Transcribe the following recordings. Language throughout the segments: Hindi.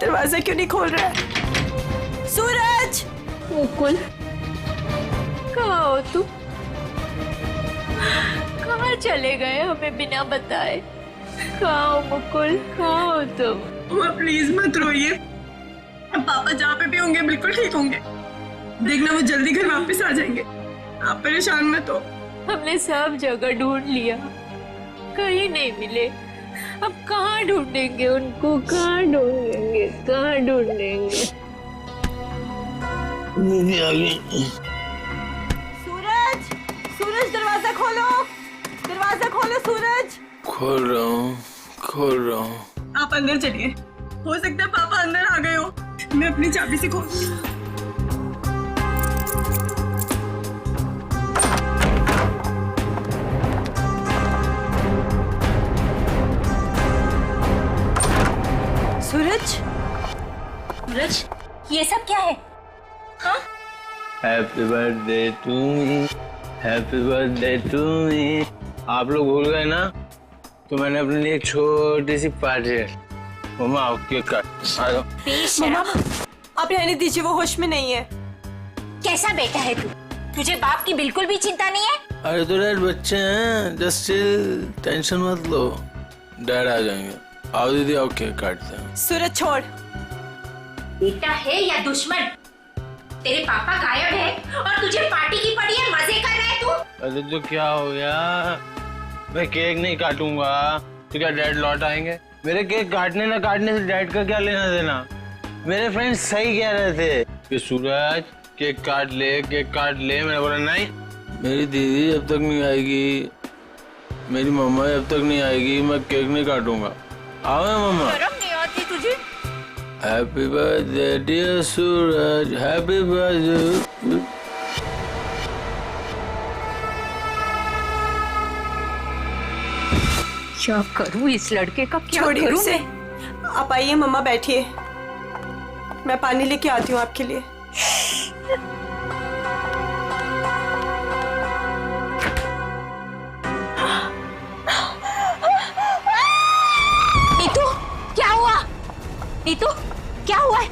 दरवाजा क्यों नहीं खोल रहा है? सूरज! मुकुल, कहाँ हो तुम? कहाँ चले गए हमें बिना बताए? कहाँ हो मुकुल, कहाँ हो तुम? माँ प्लीज मत रोइए, पापा जहाँ पे भी होंगे बिल्कुल ठीक होंगे। देखना वो जल्दी घर वापस आ जाएंगे, आप परेशान मत हो। हमने सब जगह ढूंढ लिया, कहीं नहीं मिले। अब कहाँ ढूंढेंगे उनको, कहाँ ढूंढेंगे, कहाँ ढूंढेंगे? सूरज! सूरज दरवाजा खोलो, दरवाजा खोलो सूरज! खोल रहा हूँ। आप अंदर चलिए, हो सकता है पापा अंदर आ गए हो। मैं अपनी चाबी से खोल। सूरज! सूरज, ये सब क्या है? हाँ? Happy birthday to me, happy birthday to me. आप लोग भूल गए ना, तो मैंने अपने लिए एक छोटी सी पार्टी है। मम्मा आओ केक काट। आ जाओ। मम्मा, आप रहने दीजिए, वो होश में नहीं है। कैसा बेटा है तू? तुझे बाप की बिल्कुल भी चिंता नहीं है? अरे तो डैड बच्चे हैं, जस्ट चिल, टेंशन मत लो, डैड आ जाएंगे। आओ दीदी आओ केक काटते हैं। सूरज छोड़। बेटा है या दुश्मन? तेरे पापा गायब है और तुझे पार्टी की पड़ी है, मजे कर रहा है तू? अरे तो क्या हो गया, मैं केक नहीं काटूंगा तो क्या डैड लौट आएंगे? मेरे केक काटने ना काटने से डैड का क्या लेना देना? मेरे फ्रेंड्स सही कह रहे थे कि सूरज केक काट ले, केक काट ले। मैंने बोला नहीं, मेरी दीदी जब तक नहीं आएगी, मेरी मम्मा जब तक नहीं आएगी, मैं केक नहीं काटूंगा। आओ मम्मा। शर्म नहीं आती तुझे? हैप्पी बर्थडे डियर सूरज, हैप्पी बर्थडे। क्या करूं इस लड़के का, क्या छोड़िए करूं उसे। आप आइए मम्मा, बैठिए, मैं पानी लेके आती हूँ आपके लिए। नीतू, क्या हुआ? नीतू, क्या हुआ है?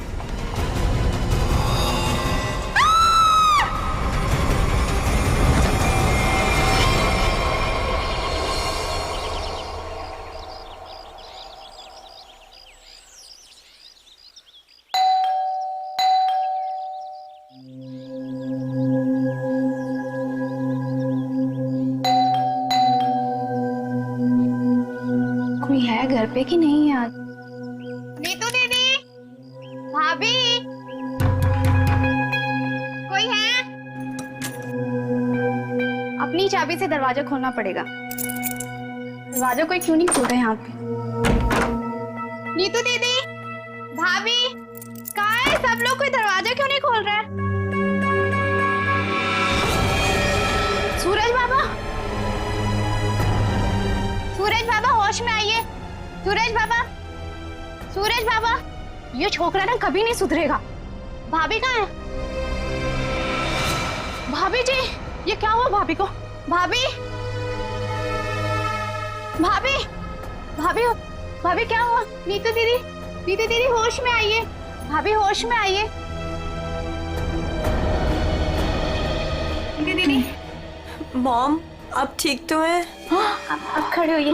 कोई है घर पे कि नहीं यार? नीतू दीदी, भाभी, कोई है? अपनी चाबी से दरवाजा खोलना पड़ेगा। दरवाजा कोई क्यों नहीं खोल रहा है यहाँ पे? नीतू दीदी, भाभी, कहाँ है सब लोग? कोई दरवाजा क्यों नहीं खोल रहा है? सूरज बाबा, सूरज बाबा होश में आइए। सूरज बाबा, सूरज बाबा, ये छोकरा ना कभी नहीं सुधरेगा। भाभी कहाँ है? भाभी जी, ये क्या हुआ भाभी को? भाभी, भाभी, भाभी, भाभी क्या हुआ? नीतू दीदी, नीतू दीदी होश में आइए। भाभी होश में आइए। नीतू दीदी, मॉम, आप ठीक तो हैं? अब खड़े होइए।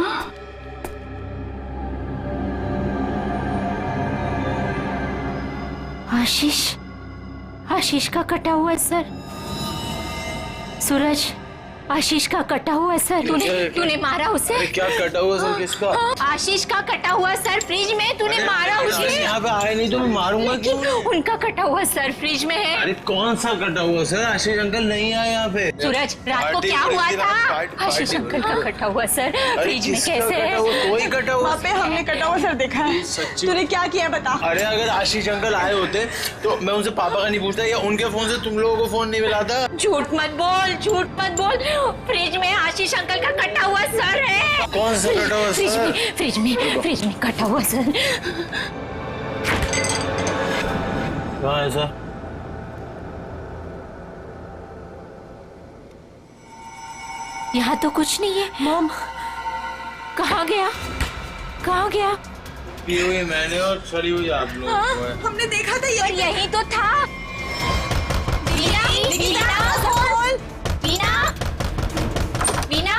आशीष, आशीष का कटा हुआ है सर। सूरज, आशीष का कटा हुआ है सर। तूने मारा उसे? अरे क्या कटा हुआ सर? किसका? आशीष का कटा हुआ सर, फ्रिज में तूने मारा उसे। यहाँ पे आए नहीं तो मैं मारूंगा क्यों? उनका कटा हुआ सर फ्रिज में है। अरे कौन सा कटा हुआ सर? आशीष अंकल नहीं आए यहाँ पे। सूरज, रात को क्या हुआ था? आशीष अंकल का कटा हुआ सर फ्रिज में। कैसे है? कोई कटा हुआ? वहाँ पे हमने कटा हुआ सर देखा है। सच्ची? तूने क्या किया बता? अरे अगर आशीष अंकल आए होते तो मैं उनसे पापा का नहीं पूछता, या उनके फोन से तुम लोगों को फोन नहीं मिलाता। झूठ मत बोल, झूठ मत बोल। फ्रिज में आशीष अंकल का कटा हुआ सर है। कौन सा कटा हुआ सर? फ्रिज में कटा हुआ सर। कहाँ है सर? यहाँ तो कुछ नहीं है। मॉम, कहाँ गया? कहाँ गया? पी हुई मैंने और सड़ी हुई आप लोग को है। हमने देखा था और यही तो था। वीना वीना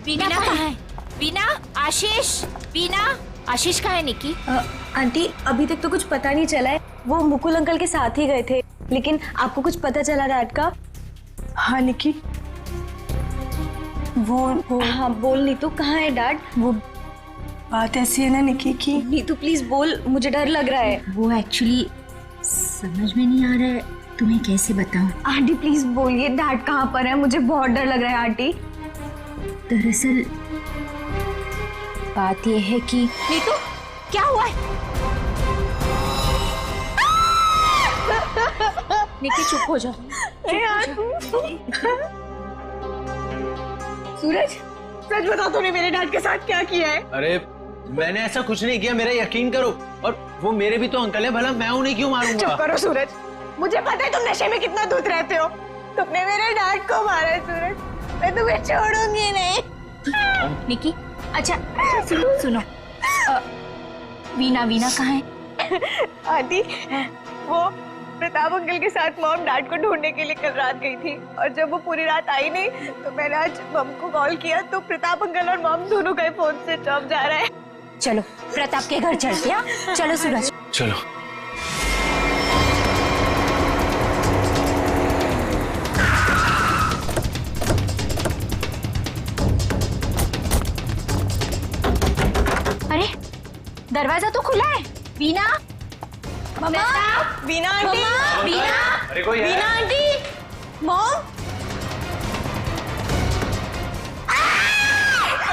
वीना कहाँ है? वीना आशीष, वीना आशीष कहाँ है? निकी आंटी अभी तक तो कुछ पता नहीं चला है। वो मुकुल अंकल के साथ ही गए थे, लेकिन आपको कुछ पता चला डैड का? हाँ निकी, वो हाँ बोल नीतू, कहाँ है डैड? वो बात ऐसी है ना निकी की। नीतू प्लीज बोल, मुझे डर लग रहा है। वो एक्चुअली समझ में नहीं आ रहा है, तुम्हें कैसे बताऊं। आंटी प्लीज बोलिए डैड कहाँ पर है, मुझे बहुत डर लग रहा है आंटी। दरअसल बात यह है कि नीतू क्या हुआ है? निकी चुप हो जाओ। सूरज, सच बता तूने मेरे डैड के साथ क्या किया है? अरे मैंने ऐसा कुछ नहीं किया, मेरा यकीन करो। और वो मेरे भी तो अंकल है, भला मैं उन्हें क्यों मारूंगा? चुप करो सूरज, मुझे पता है तुम नशे में कितना धुत रहते हो। तुमने मेरे डैड को मारा है सूरज, मैं तुम्हें छोड़ूंगी नहीं। निकी, अच्छा सुनो वीना कहाँ है? आंटी, वो प्रताप अंकल के साथ मॉम डैड को ढूंढने के लिए कल रात गई थी, और जब वो पूरी रात आई नहीं तो मैंने आज मॉम को कॉल किया तो प्रताप अंकल और मॉम दोनों का फोन स्विच ऑफ जा रहा है। चलो प्रताप के घर चलते हैं। चलो सूरज। चलो। अरे दरवाजा तो खुला है। वीना, मम्मा, वीना आंटी, वीना, अरे कोई है? वीना आंटी, मॉम,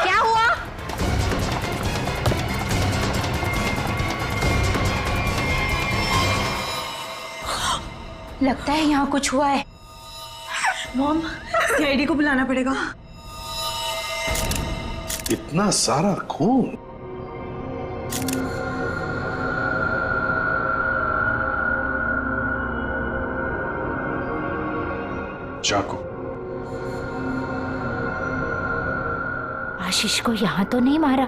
क्या हुआ? लगता है यहाँ कुछ हुआ है। मॉम, सीआईडी को बुलाना पड़ेगा। इतना सारा खून। चाकू। आशीष को यहाँ तो नहीं मारा?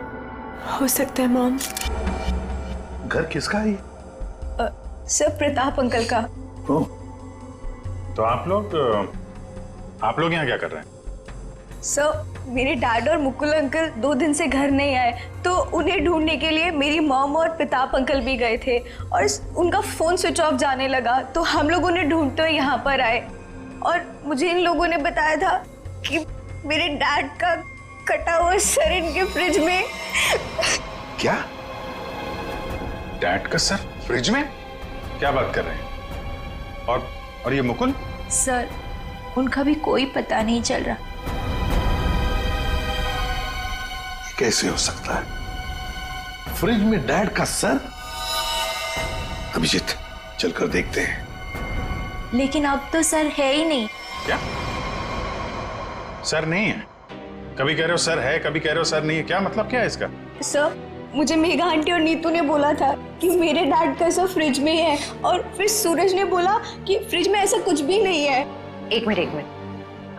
हो सकता है मॉम। घर किसका है? सर प्रताप अंकल का। ओह, तो आप लोग यहाँ क्या कर रहे हैं? सर मेरे डैड और मुकुल अंकल 2 दिन से घर नहीं आए, तो उन्हें ढूंढने के लिए मेरी मॉम और प्रताप अंकल भी गए थे, और उनका फोन स्विच ऑफ जाने लगा तो हम लोग उन्हें ढूंढते हुए यहाँ पर आए, और मुझे इन लोगों ने बताया था कि मेरे डैड का कटा हुआ सर इनके फ्रिज में। क्या? डैड का सर फ्रिज में? क्या बात कर रहे हैं? और ये मुकुल? सर उनका भी कोई पता नहीं चल रहा। कैसे हो सकता है? फ्रिज में डैड का सर? अभिजीत, चलकर देखते हैं। लेकिन अब तो सर है ही नहीं। क्या? सर नहीं है? कभी कह रहे हो सर है, कभी कह रहे हो सर नहीं है, क्या मतलब क्या है इसका? सर मुझे मेघा आंटी और नीतू ने बोला था कि मेरे डैड का सर फ्रिज में है, और फिर सूरज ने बोला कि फ्रिज में ऐसा कुछ भी नहीं है। एक मिनट,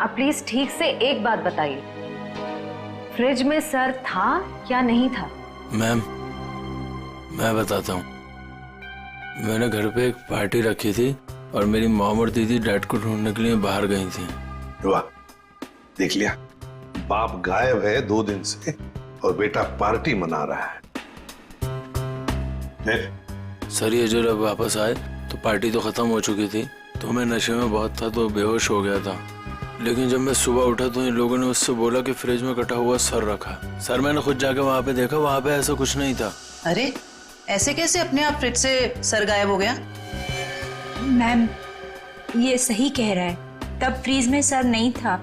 आप प्लीज ठीक से एक बात बताइए, फ्रिज में सर था या नहीं था? मैम, मैं बताता हूँ। मैंने घर पे एक पार्टी रखी थी और मेरी मॉम और दीदी डैड को ढूंढने के लिए बाहर गई थी। वाह, देख लिया, बाप गायब है 2 दिन से और बेटा पार्टी मना रहा है। सर ये जब वापस आए तो पार्टी तो खत्म हो चुकी थी, तो मैं नशे में बहुत था तो बेहोश हो गया था। लेकिन जब मैं सुबह उठा तो इन लोगों ने मुझसे बोला कि फ्रिज में कटा हुआ सर रखा। सर मैंने खुद जाके वहाँ पे देखा, वहाँ पे ऐसा कुछ नहीं था। अरे ऐसे कैसे अपने आप फ्रिज से सर गायब हो गया? मैम ये सही कह रहा है, तब फ्रीज में सर नहीं था।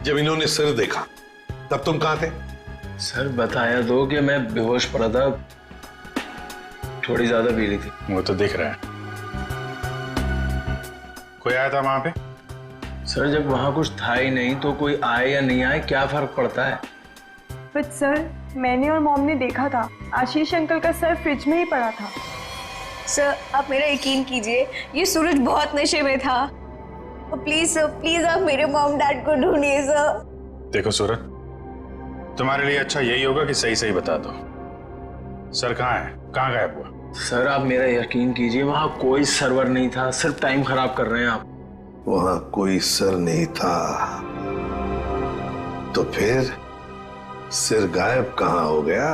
जब इन्होंने सर देखा तब तुम कहाँ थे? सर बताया दो कि मैं बेहोश पड़ा था, थोड़ी ज्यादा पी ली थी। वो तो दिख रहा है। कोई आया था वहां पे? सर जब वहाँ कुछ था ही नहीं तो कोई आए या नहीं आए क्या फर्क पड़ता है? बट सर मैंने और मॉम ने देखा था, आशीष अंकल का सर फ्रिज में ही पड़ा था। सर आप मेरा यकीन कीजिए, ये सूरज बहुत नशे में था। प्लीज सर, प्लीज आप मेरे मॉम डैड को ढूंढिए सर। देखो सूरज, तुम्हारे लिए अच्छा यही होगा कि सही सही बता दो। सर कहाँ है? कहाँ गायब हुआ? सर आप मेरा यकीन कीजिए, वहां कोई सर्वर नहीं था, सिर्फ टाइम खराब कर रहे हैं आप। वहां कोई सर नहीं था तो फिर सिर गायब कहाँ हो गया?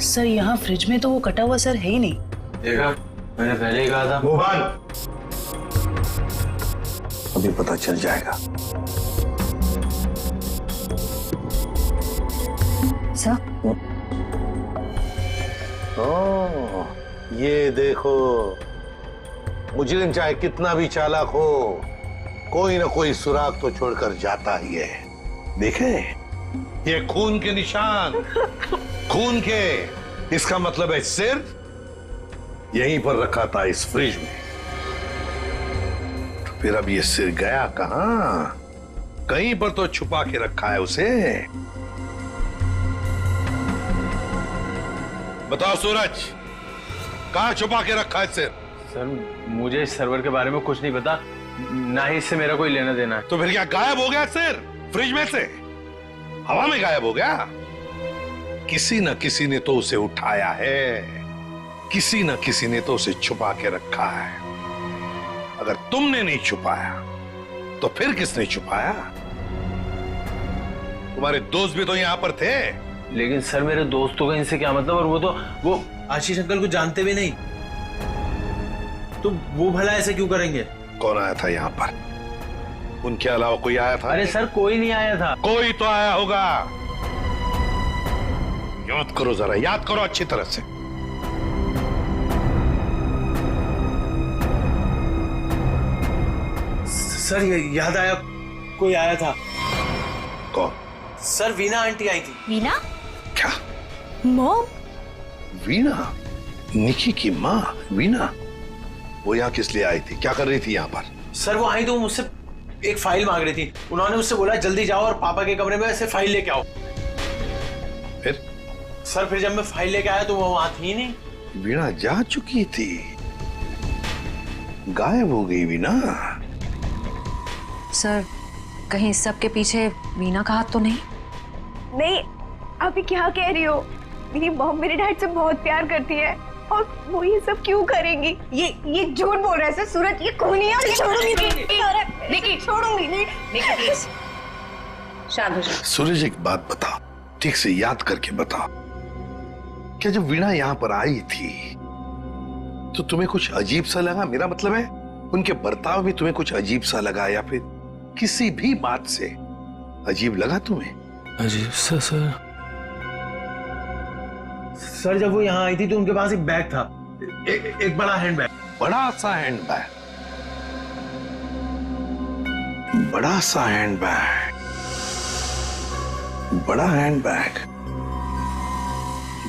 सर यहाँ फ्रिज में तो वो कटा हुआ सर है ही नहीं। देखा, मैंने पहले ही कहा था। मोहन, अभी पता चल जाएगा। सर ओ, ये देखो, मुजरिम चाहे कितना भी चालाक हो, कोई ना कोई सुराग तो छोड़कर जाता ही है। देखे, ये खून के निशान, खून के। इसका मतलब है सिर यहीं पर रखा था इस फ्रिज में। तो फिर अब ये सिर गया कहां? कहीं पर तो छुपा के रखा है उसे। बताओ सूरज, कहां छुपा के रखा है सिर? सर मुझे इस सर्वर के बारे में कुछ नहीं पता, ना ही इससे मेरा कोई लेना देना है। तो फिर क्या गायब हो गया सिर फ्रिज में से? हवा में गायब हो गया? किसी न किसी ने तो उसे उठाया है, किसी न किसी ने तो उसे छुपा के रखा है। अगर तुमने नहीं छुपाया तो फिर किसने छुपाया? तुम्हारे दोस्त भी तो यहां पर थे। लेकिन सर मेरे दोस्तों का इनसे क्या मतलब? और वो आशीष अंकल को जानते भी नहीं, तो वो भला ऐसे क्यों करेंगे? कौन आया था यहाँ पर? उनके अलावा कोई आया था? अरे सर कोई नहीं आया था। कोई तो आया होगा। याद करो जरा, याद करो अच्छी तरह से। सर ये याद आया, कोई आया था। कौन? सर वीना आंटी आई थी। वीना? क्या? मॉम? वीना? निकी की माँ वीना? वो यहाँ किस लिए आई थी? क्या कर रही थी यहाँ पर? सर वो आई तो मुझसे एक फाइल मांग रही थी। उन्होंने मुझसे बोला जल्दी जाओ और पापा के कमरे में से फाइल लेके आओ। फिर? सर फिर जब मैं फाइल लेके आया तो वो वहां थी नहीं। वीणा जा चुकी थी, गायब हो गई वीणा। सर कहीं इस सब के पीछे वीना का हाथ तो नहीं? नहीं, आप ये क्या कह रही हो? मेरी मॉम मेरे डैड से बहुत प्यार करती है और वो ये सब क्यों करेंगी? ये झूठ बोल रहा है सर। सूरज ये खूनी है और ये छोड़ूंगी नहीं, छोड़ूंगी नहीं। शांत हो जाओ। सूरज एक बात बताओ, ठीक से याद करके बताओ, क्या जब वीणा यहाँ पर आई थी तो तुम्हें कुछ अजीब सा लगा? मेरा मतलब है उनके बर्ताव में तुम्हें कुछ अजीब सा लगा, या फिर किसी भी बात से अजीब लगा तुम्हें? अजीब सा सर जब वो यहाँ आई थी तो उनके पास एक बैग था, एक बड़ा हैंड बैग। बड़ा सा हैंड बैग? बड़ा सा हैंड बैग? बड़ा हैंड बैग?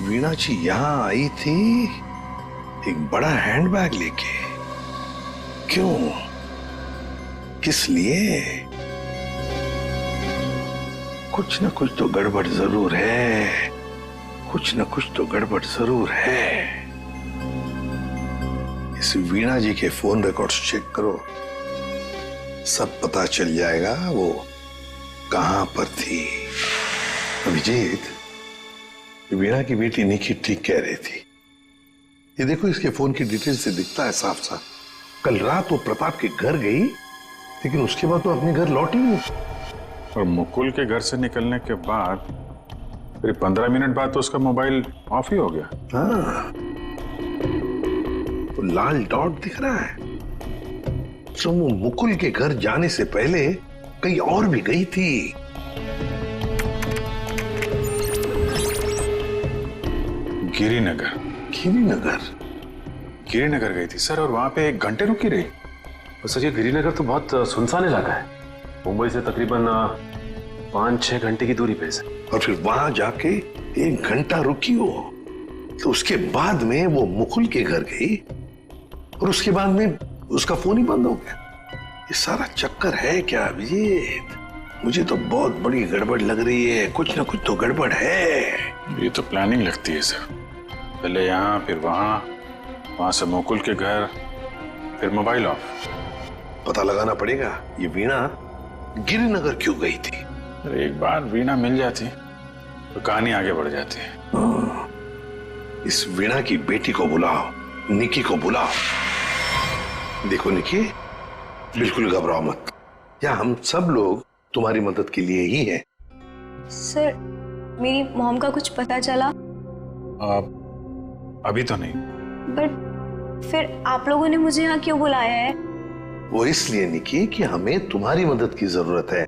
वीणा जी यहाँ आई थी एक बड़ा हैंड बैग लेके? क्यों? किस लिए? कुछ ना कुछ तो गड़बड़ जरूर है, कुछ ना कुछ तो गड़बड़ जरूर है। इस वीणा जी के फोन रिकॉर्ड्स चेक करो, सब पता चल जाएगा वो कहां पर थी। अभिजीत, वीणा की बेटी निकी ठीक कह रही थी। ये देखो, इसके फोन की डिटेल से दिखता है साफ साफ, कल रात वो प्रताप के घर गई लेकिन उसके बाद वो अपने घर लौटी नहीं। और मुकुल के घर से निकलने के बाद फिर 15 मिनट बाद तो उसका मोबाइल ऑफ ही हो गया। हाँ, तो लाल डॉट दिख रहा है, तो वो मुकुल के घर जाने से पहले कहीं और भी गई थी। गिरिनगर। गिरिनगर? गिरिनगर गई थी सर, और वहां पे 1 घंटे रुकी रही। और सर ये गिरिनगर तो बहुत सुनसान इलाका है, मुंबई से तकरीबन 5-6 घंटे की दूरी पे है। और फिर वहां जाके 1 घंटा रुकी हो, तो उसके बाद में वो मुकुल के घर गई और उसके बाद में उसका फोन ही बंद हो गया। ये सारा चक्कर है क्या अभिजीत? मुझे तो बहुत बड़ी गड़बड़ लग रही है, कुछ ना कुछ तो गड़बड़ है। ये तो प्लानिंग लगती है सर, पहले यहाँ फिर वहां से मुकुल के घर, फिर मोबाइल ऑफ। पता लगाना पड़ेगा ये वीणा गिरिनगर क्यों गई थी। अरे एक बार वीणा मिल जाती तो कहानी आगे बढ़ जाती है। इस वीणा की बेटी को बुलाओ, निकी को बुलाओ। देखो निकी, बिल्कुल घबराओ मत, या हम सब लोग तुम्हारी मदद के लिए ही हैं। सर, मेरी मॉम का कुछ पता चला? अभी तो नहीं। बट फिर आप लोगों ने मुझे यहाँ क्यों बुलाया है? वो इसलिए निकी कि हमें तुम्हारी मदद की जरूरत है,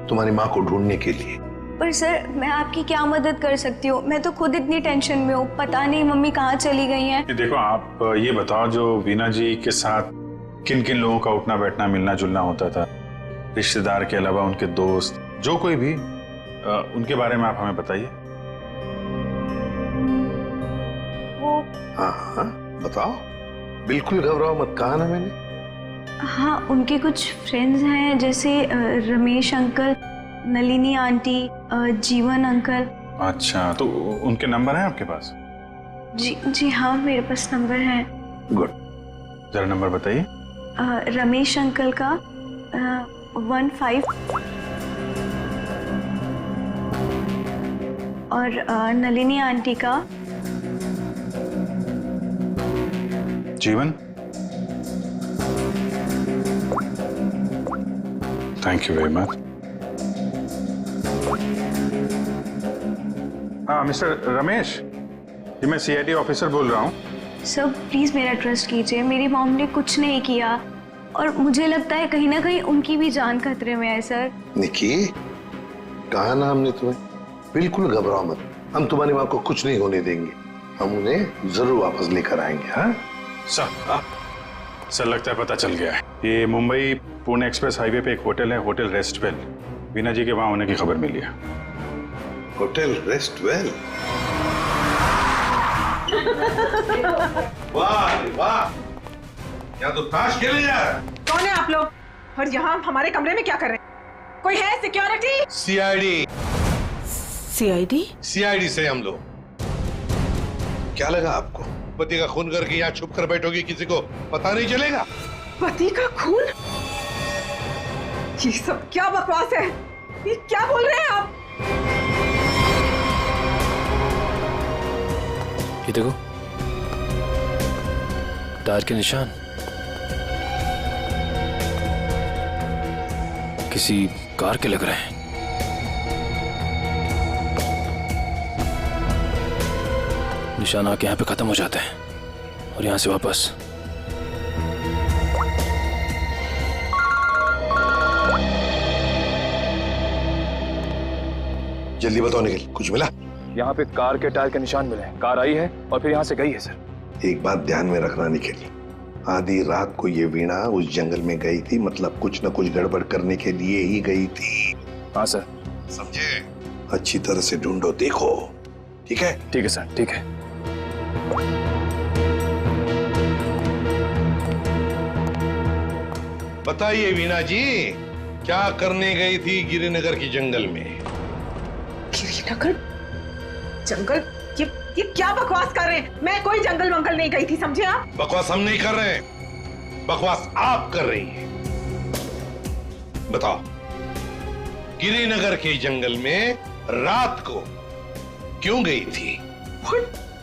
तुम्हारी माँ को ढूंढने के लिए। पर सर, मैं आपकी क्या मदद कर सकती हूँ? मैं तो खुद इतनी टेंशन में हूँ, पता नहीं मम्मी कहाँ चली गई हैं। देखो, आप ये बताओ, जो वीणा जी के साथ किन किन लोगों का उठना बैठना मिलना जुलना होता था, रिश्तेदार के अलावा उनके दोस्त, जो कोई भी, उनके बारे में आप हमें बताइए। वो हाँ, बताओ, बिल्कुल घबराओ मत, कहा ना मैंने। हाँ, उनके कुछ फ्रेंड्स हैं, जैसे रमेश अंकल, नलिनी आंटी, जीवन अंकल। अच्छा, तो उनके नंबर हैं आपके पास? जी हाँ, मेरे पास नंबर है। गुड, जरा नंबर बताइए। रमेश अंकल का 15 और नलिनी आंटी का जीवन। Thank you very much. हाँ, मिस्टर रमेश, जी मैं CID ऑफिसर बोल रहा हूँ। सर, प्लीज मेरा ट्रस्ट कीजिए, मेरी मॉम ने कुछ नहीं किया और मुझे लगता है कहीं ना कहीं उनकी भी जान खतरे में है। सर निकी, कहा ना हमने तुम्हें, बिल्कुल घबराओ मत, हम तुम्हारी माँ को कुछ नहीं होने देंगे, हम उन्हें जरूर वापस लेकर आएंगे। हाँ सर, लगता है पता चल गया है। ये मुंबई पुणे एक्सप्रेस हाईवे पे एक होटल है, होटल रेस्टवेल। वीणा जी के वहां होने की खबर मिली है। होटल रेस्टवेल? वाह वाह, यहाँ तो ताश खेले जा रहा है। कौन है आप लोग और यहाँ हमारे कमरे में क्या कर रहे हैं? कोई है सिक्योरिटी? CID से हम लोग। क्या लगा आपको, पति का खून करके यहाँ छुप कर बैठोगे, किसी को पता नहीं चलेगा? पति का खून? ये सब क्या बकवास है? ये क्या बोल रहे हैं आप? ये देखो, टायर के निशान किसी कार के लग रहे हैं। निशान आके यहाँ पे खत्म हो जाते हैं और यहाँ से वापस। जल्दी बताओ निखिल, कुछ मिला? यहाँ पे कार के टायर के निशान मिले, कार आई है और फिर यहाँ से गई है सर। एक बात ध्यान में रखना निखिल, आधी रात को ये वीणा उस जंगल में गई थी, मतलब कुछ न कुछ गड़बड़ करने के लिए ही गई थी। हाँ सर। समझे? अच्छी तरह से ढूंढो, देखो। ठीक है? ठीक है सर, ठीक है। बताइए वीणा जी, क्या करने गई थी गिरिनगर की जंगल में? गिरिनगर जंगल? ये क्या बकवास कर रहे हैं? मैं कोई जंगल वंगल नहीं गई थी, समझे आप? बकवास हम नहीं कर रहे हैं, बकवास आप कर रही हैं। बताओ, गिरिनगर के जंगल में रात को क्यों गई थी?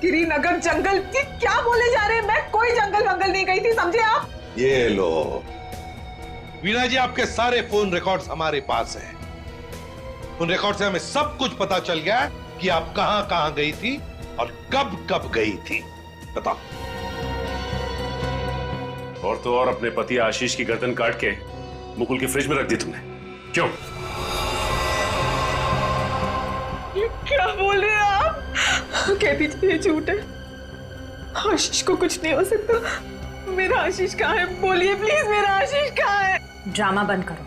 गिरिनगर जंगल? ये क्या बोले जा रहे हैं? मैं कोई जंगल वंगल नहीं गई थी, समझे आप? ये लो वीणा जी, आपके सारे फोन रिकॉर्ड्स हमारे पास हैं। उन रिकॉर्ड से हमें सब कुछ पता चल गया कि आप कहां कहां गई थी और कब कब गई थी। बताओ। और तो और अपने पति आशीष की गर्दन काट के मुकुल की फ्रिज में रख दी तुमने, क्यों? ये क्या बोल रहे हैं आप? कहती थी ये झूठ है, आशीष को कुछ नहीं हो सकता। मेरा आशीष कहाँ है? बोलिए प्लीज, मेरा आशीष कहाँ है? ड्रामा बंद करो,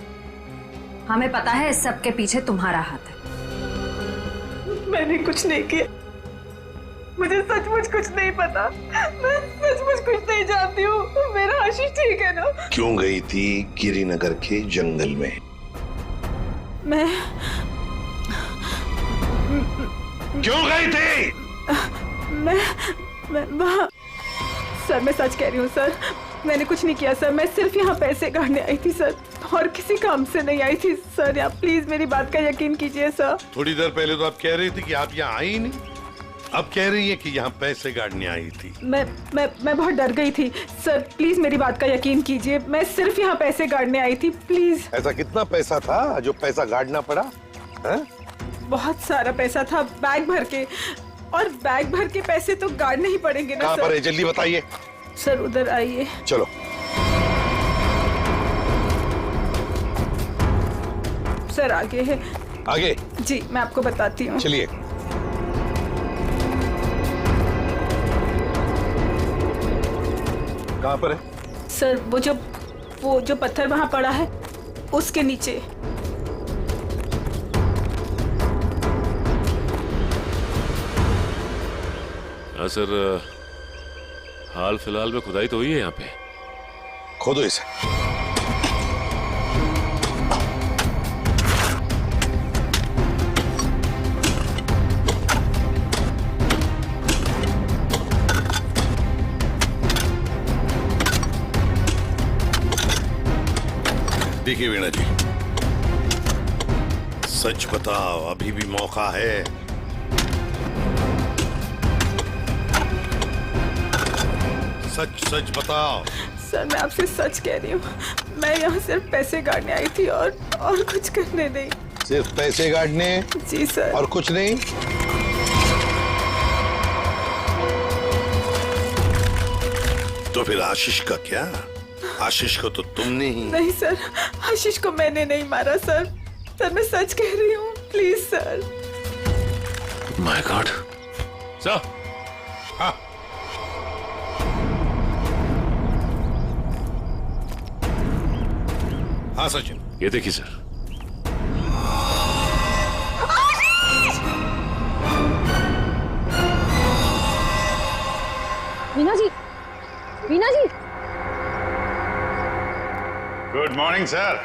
हमें पता है इस सब के पीछे तुम्हारा हाथ है। मैंने कुछ नहीं किया, मुझे सचमुच कुछ नहीं पता, मैं सचमुच कुछ नहीं जानती हूँ। मेरा आशीष ठीक है ना? क्यों गई थी गिरिनगर के जंगल में? मैं क्यों गई थी? मैं सर, मैं सच कह रही हूँ सर, मैंने कुछ नहीं किया सर, मैं सिर्फ यहाँ पैसे काटने आई थी सर, और किसी काम से नहीं आई थी सर। आप प्लीज मेरी बात का यकीन कीजिए सर। थोड़ी देर पहले तो आप कह रही थी कि आप यहाँ आई ही नहीं, अब कह रही है कि यहाँ पैसे काटने आई थी। मैं बहुत डर गई थी सर, प्लीज मेरी बात का यकीन कीजिए, मैं सिर्फ यहाँ पैसे काटने आई थी, प्लीज। ऐसा कितना पैसा था जो पैसा काटना पड़ा है? बहुत सारा पैसा था, बैग भर के, और बैग भर के पैसे तो गाड़ने ही पड़ेंगे ना कहाँ सर। पर है, जल्दी बताइए। सर उधर आइए। चलो। सर आगे है। आगे? जी मैं आपको बताती हूँ। चलिए। कहाँ पर है? सर वो जो पत्थर वहाँ पड़ा है उसके नीचे। हाँ सर, हाल फिलहाल में खुदाई तो हुई है यहाँ पे। खोदो इसे। देखिए वीणा जी, सच बताओ, अभी भी मौका है। सच बताओ। सर मैं आपसे सच कह रही हूँ, मैं यहाँ सिर्फ पैसे काटने आई थी और कुछ करने नहीं। सिर्फ पैसे काटने? जी सर। और कुछ नहीं? तो फिर आशीष का क्या? आशीष को तो तुमने ही। नहीं सर, आशीष को मैंने नहीं मारा सर, मैं सच कह रही हूँ, please sir. My God. Sir. हाँ। हाँ सचिन, ये देखिए sir. Veena ji, Veena ji. Good morning sir.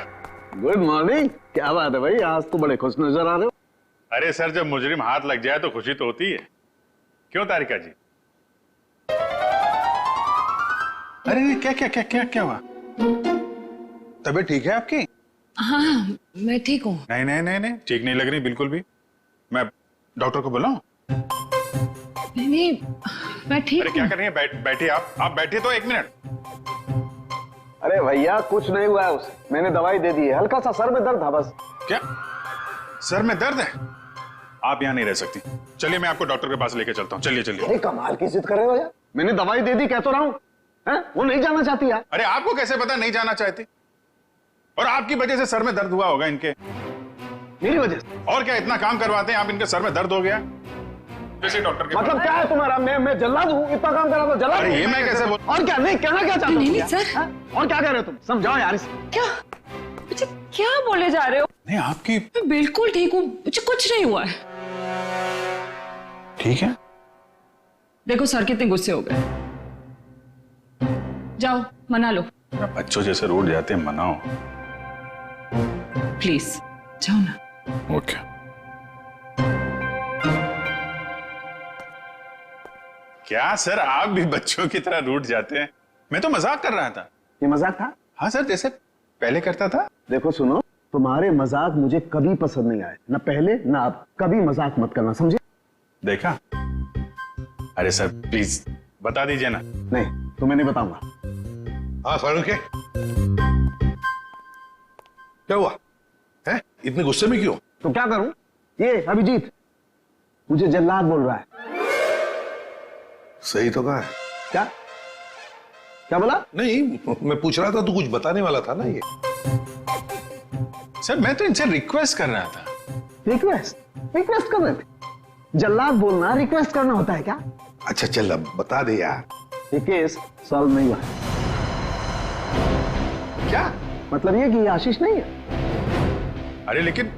Good morning. क्या बात है भाई, आज तो बड़े खुश नजर आ रहे हो। अरे सर, जब मुजरिम हाथ लग जाए तो खुशी तो होती है, क्यों तारिका जी? अरे क्या क्या क्या क्या क्या हुआ? तबीयत ठीक है आपकी? हाँ मैं ठीक हूँ। नहीं नहीं नहीं नहीं, ठीक नहीं लग रही बिल्कुल भी। मैं डॉक्टर को बुलाऊं? नहीं मैं ठीक अरे क्या कर रही हैं? बैठिए आप बैठिए तो 1 मिनट। अरे भैया कुछ नहीं हुआ है उसे, मैंने दवाई दे दी है, हल्का सा सर में दर्द था बस। क्या सर में दर्द है? आप यहाँ नहीं रह सकती, चलिए मैं आपको डॉक्टर के पास लेके चलता हूँ। चलिए चलिए। अरे कमाल की जिद कर रहे हो यार, मैंने दवाई दे दी, कह तो रहा हूँ। वो नहीं जाना चाहती यार। अरे आपको कैसे पता नहीं जाना चाहती? और आपकी वजह से सर में दर्द हुआ होगा इनके। मेरी वजह से? और क्या, इतना काम करवाते हैं आप, इनके सर में दर्द हो गया। जैसे डॉक्टर के मतलब क्या है तुम्हारा? मैं जल्लाद हूँ, इतना काम करा तो जल्लाद? अरे ये मैं कैसे बोल? और क्या नहीं कहना, क्या चाहते हो? नहीं सर। और क्या कह रहे हो तुम? समझाओ यार इसे। क्या मुझे क्या बोले जा रहे हो? नहीं आपकी। मैं बिल्कुल ठीक हूँ, मुझे कुछ नहीं हुआ है। ठीक है। देखो सर कितने गुस्से हो गए, जाओ मना लो। बच्चों जैसे रूठ जाते हैं, मनाओ प्लीज, जाओ ना। ओके। क्या सर, आप भी बच्चों की तरह रूठ जाते हैं? मैं तो मजाक कर रहा था। ये मजाक था? हाँ सर, जैसे पहले करता था। देखो सुनो, तुम्हारे मजाक मुझे कभी पसंद नहीं आए, ना पहले ना अब। कभी मजाक मत करना, समझे? देखा? अरे सर प्लीज बता दीजिए ना। नहीं, तुम्हें नहीं बताऊंगा। हाँ फारूक है, क्या हुआ है? इतने गुस्से में क्यों? तो क्या करूं? ये अभिजीत मुझे जल्लाद बोल रहा है। सही तो कहा है। क्या क्या बोला? नहीं, मैं पूछ रहा था, तू कुछ बताने वाला था ना ये। सर मैं तो इनसे रिक्वेस्ट कर रहा था। रिक्वेस्ट कर रहे थे? जल्लाद बोलना रिक्वेस्ट करना होता है क्या? अच्छा चल अब बता दे यार। ये केस सॉल्व नहीं हुआ। क्या मतलब ये कि आशीष नहीं है। अरे लेकिन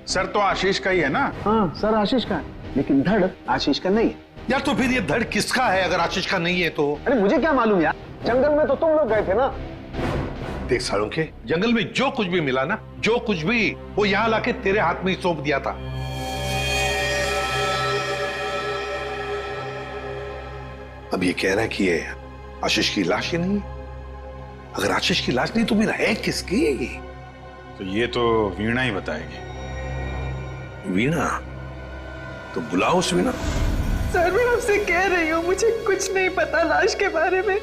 सर तो आशीष का ही है ना? हाँ सर आशीष का है, लेकिन धड़ आशीष का नहीं है। यार तो फिर ये धड़ किसका है अगर आशीष का नहीं है तो? अरे मुझे क्या मालूम यार, जंगल में तो तुम लोग गए थे ना। देख सालुंखे, जंगल में जो कुछ भी मिला ना, जो कुछ भी, वो यहाँ लाके तेरे हाथ में ही सौंप दिया था। अब ये कह रहा है कि ये आशीष की लाश ही नहीं है। अगर आशीष की लाश नहीं तो फिर है किसकी? तो ये तो वीणा ही बताएगी। वीणा? तो बुलाओ उस वीणा। सर मैं आपसे कह रही हूँ मुझे कुछ नहीं पता लाश के बारे में।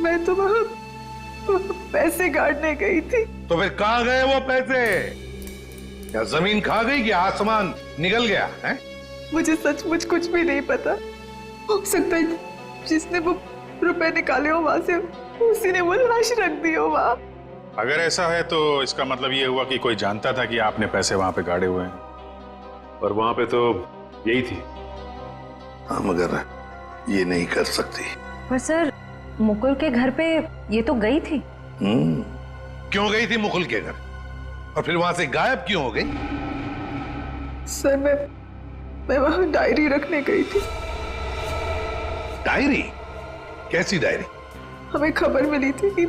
मैं तो वहाँ पैसे काटने गई थी। तो फिर कहाँ गए वो पैसे? क्या जमीन खा गई कि आसमान निकल गया है? मुझे सचमुच कुछ भी नहीं पता। हो सकता है जिसने वो रुपए निकाले हो वहां से उसी ने वो लाश रख दी हो वहां। अगर ऐसा है तो इसका मतलब ये हुआ कि कोई जानता था कि आपने पैसे वहां पे गाड़े हुए हैं। और वहां पे तो यही थी। हाँ मगर ये नहीं कर सकती। पर सर मुकुल के घर पे ये तो गई थी। क्यों गई थी मुकुल के घर? और फिर वहां से गायब क्यों हो गई? सर मैं वहां डायरी रखने गई थी। डायरी? कैसी डायरी? हमें खबर मिली थी कि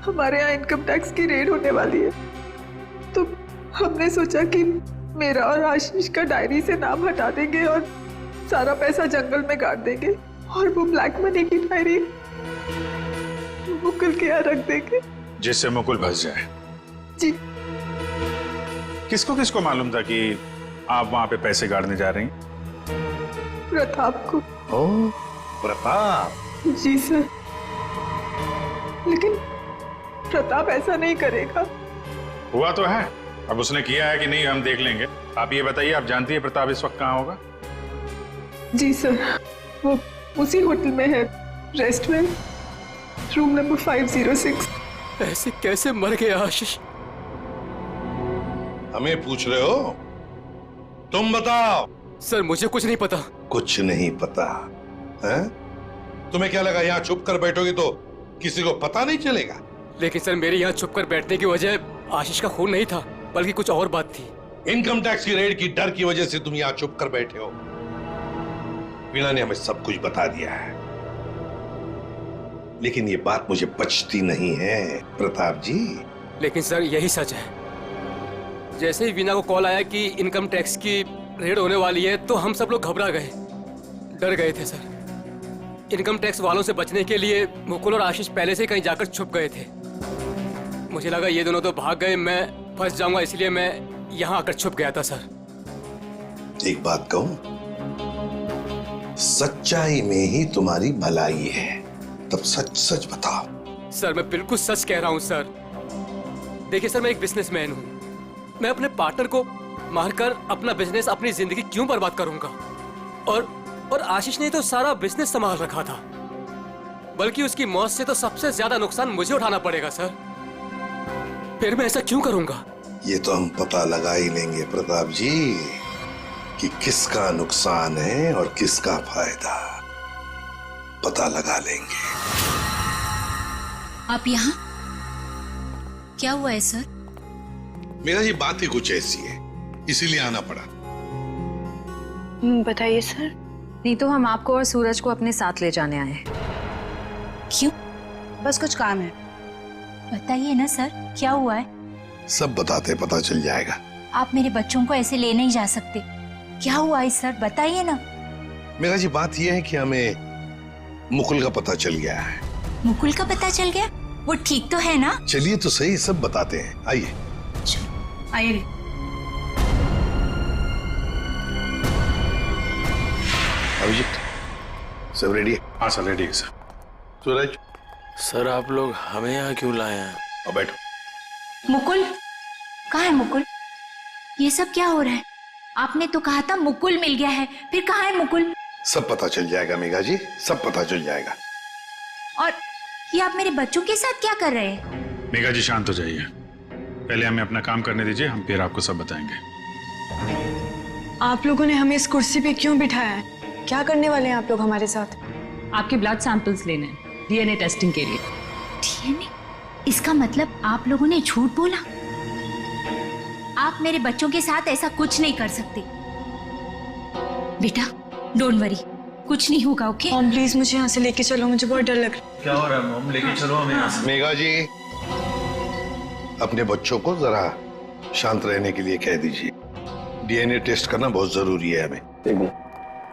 हमारे यहाँ इनकम टैक्स की रेड होने वाली है, तो हमने सोचा कि मेरा और आशीष का डायरी से नाम हटा देंगे और सारा पैसा जंगल में गाड़ देंगे और वो ब्लैक मनी की डायरी मुकुल के यहाँ रख देंगे जिससे मुकुल फंस जाए। जी। किसको किसको मालूम था कि आप वहां पे पैसे गाड़ने जा रही हैं? प्रताप को। ओ, प्रताप? जी सर, लेकिन प्रताप ऐसा नहीं करेगा। हुआ तो है, अब उसने किया है कि नहीं हम देख लेंगे। आप ये बताइए, आप जानती है प्रताप इस वक्त कहाँ होगा? जी सर, वो उसी होटल में है, रेस्टोरेंट, रूम नंबर 506। ऐसे कैसे मर गया आशीष? हमें पूछ रहे हो? तुम बताओ। सर मुझे कुछ नहीं पता। कुछ नहीं पता है? तुम्हें क्या लगा यहाँ छुप कर बैठोगे तो किसी को पता नहीं चलेगा? लेकिन सर मेरे यहाँ छुप कर बैठने की वजह आशीष का खून नहीं था, बल्कि कुछ और बात थी। इनकम टैक्स की रेड की डर की वजह से तुम यहाँ छुप कर बैठे हो। वीणा ने हमें सब कुछ बता दिया है, लेकिन ये बात मुझे बचती नहीं है प्रताप जी। लेकिन सर यही सच है। जैसे ही वीणा को कॉल आया कि इनकम टैक्स की रेड होने वाली है तो हम सब लोग घबरा गए, डर गए थे सर। इनकम टैक्स वालों से बचने के लिए मुकुल और आशीष पहले से कहीं जाकर छुप गए थे। मुझे लगा ये दोनों तो भाग गए, मैं फंस जाऊंगा, इसलिए मैं यहाँ आकर छुप गया था सर। एक बात कहूं, सच्चाई में ही तुम्हारी भलाई है, तब सच सच बताओ। सर मैं बिल्कुल सच कह रहा हूँ सर। देखिए सर, मैं एक बिजनेसमैन हूँ। मैं अपने पार्टनर को मारकर अपना बिजनेस, अपनी जिंदगी क्यों बर्बाद करूंगा? और आशीष ने तो सारा बिजनेस संभाल रखा था, बल्कि उसकी मौत से तो सबसे ज्यादा नुकसान मुझे उठाना पड़ेगा सर। फिर मैं ऐसा क्यों करूंगा? ये तो हम पता लगा ही लेंगे प्रताप जी कि किसका नुकसान है और किसका फायदा, पता लगा लेंगे। आप यहाँ? क्या हुआ है सर? मेरा ये बात ही कुछ ऐसी है, इसीलिए आना पड़ा। बताइए सर। नहीं तो हम आपको और सूरज को अपने साथ ले जाने आए हैं। क्यों? बस कुछ काम है। बताइए ना सर, क्या हुआ है? सब बताते पता चल जाएगा। आप मेरे बच्चों को ऐसे ले नहीं जा सकते। क्या हुआ है सर, बताइए ना। मेरा जी बात यह है कि हमें मुकुल का पता चल गया है। मुकुल का पता चल गया? वो ठीक तो है ना? चलिए तो सही, सब बताते हैं, आइए। आइए। अभिजीत, सब रेडी है? हाँ सर, रेडी है सर। सूरज। सर आप लोग हमें यहाँ क्यों लाए हैं? अब बैठो। मुकुल कहाँ है? मुकुल, ये सब क्या हो रहा है? आपने तो कहा था मुकुल मिल गया है, फिर कहाँ है मुकुल? सब पता चल जाएगा मेघा जी, सब पता चल जाएगा। और ये आप मेरे बच्चों के साथ क्या कर रहे हैं? मेघा जी शांत हो जाइए, पहले हमें अपना काम करने दीजिए, हम फिर आपको सब बताएंगे। आप लोगों ने हमें इस कुर्सी पे क्यों बिठाया है? क्या करने वाले हैं आप लोग हमारे साथ? आपके ब्लड सैंपल्स लेने हैं डीएनए टेस्टिंग के लिए। डीएनए? इसका मतलब आप लोगों ने झूठ बोला? आप मेरे बच्चों के साथ ऐसा कुछ नहीं कर सकते। बेटा डोंट वरी, कुछ नहीं होगा, ओके? मॉम प्लीज मुझे यहाँ से लेके चलो, मुझे बहुत डर लग रहा है। क्या हो रहा है मॉम? लेके चलो हमें यहाँ से। मेघा जी, अपने बच्चों को जरा शांत रहने के लिए कह दीजिए। डीएनए टेस्ट करना बहुत जरूरी है हमें।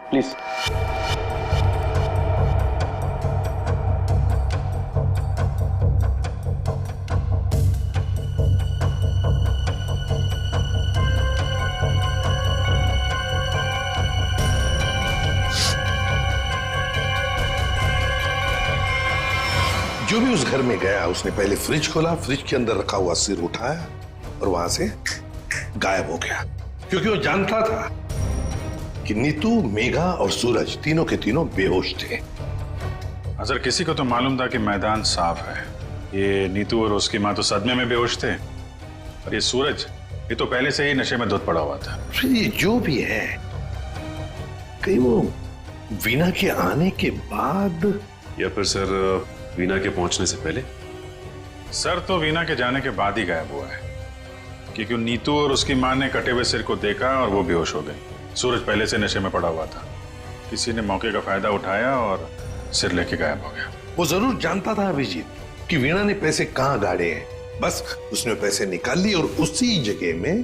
प्लीज। जो भी उस घर में गया उसने पहले फ्रिज खोला, फ्रिज के अंदर रखा हुआ सिर उठाया और वहां से गायब हो गया, क्योंकि वो जानता था कि नीतू, मेघा और सूरज तीनों के तीनों बेहोश थे। अगर किसी को तो मालूम था कि मैदान साफ है। ये नीतू और उसकी माँ तो सदमे में बेहोश थे, और ये सूरज, ये तो पहले से ही नशे में धुत पड़ा हुआ था। ये जो भी है, कहीं वो वीना के आने के बाद या फिर सर वीना के पहुंचने से पहले? सर तो वीना के जाने के बाद ही गायब हुआ है, क्योंकि नीतू और उसकी माँ ने कटे हुए सिर को देखा और वो बेहोश हो गई। सूरज पहले से नशे में पड़ा हुआ था, किसी ने मौके का फायदा उठाया और सिर लेके गायब हो गया। वो जरूर जानता था अभिजीत कि वीणा ने पैसे कहाँ गाड़े हैं, बस उसने पैसे निकाल लिए और उसी जगह में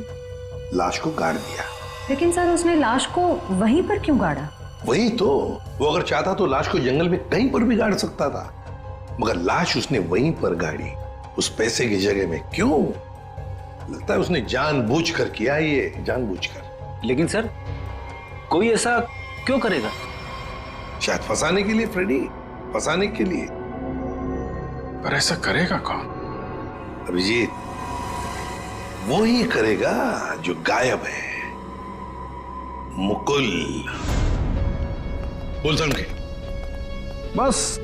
लाश को गाड़ दिया। लेकिन सर उसने लाश को वहीं पर क्यों गाड़ा? वही तो, वो अगर चाहता तो लाश को जंगल में कहीं पर भी गाड़ सकता था, मगर लाश उसने वहीं पर गाड़ी, उस पैसे की जगह में। क्यों? लगता है उसने जानबूझकर किया, ये जानबूझकर। लेकिन सर कोई ऐसा क्यों करेगा? शायद फंसाने के लिए फ्रेडी, फंसाने के लिए। पर ऐसा करेगा कौन? अभिजीत, वो ही करेगा जो गायब है, मुकुल। बोल के बस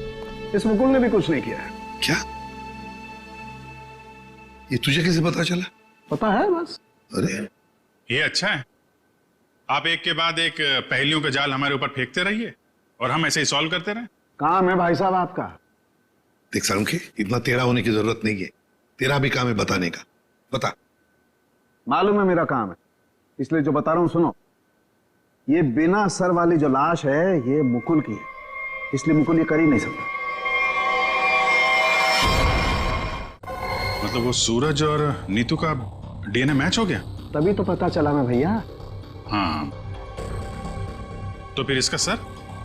इस मुकुल ने भी कुछ नहीं किया है। क्या? ये तुझे कैसे पता चला? पता है बस। अरे ये अच्छा है, आप एक के बाद एक पहेलियों का जाल हमारे ऊपर फेंकते रहिए और हम ऐसे ही सॉल्व करते रहे। काम है भाई साहब आपका। देख सालुंखे, इतना टेढ़ा होने की जरूरत नहीं है, तेरा भी काम है बताने का। बता। मालूम है मेरा काम है, इसलिए जो बता रहा हूं सुनो। ये बिना सर वाली जो लाश है ये मुकुल की है, इसलिए मुकुल ये कर ही नहीं सकता। मतलब वो सूरज और नीतू का डीएनए मैच हो गया? तभी तो पता चला ना भैया। हाँ, तो फिर इसका सर?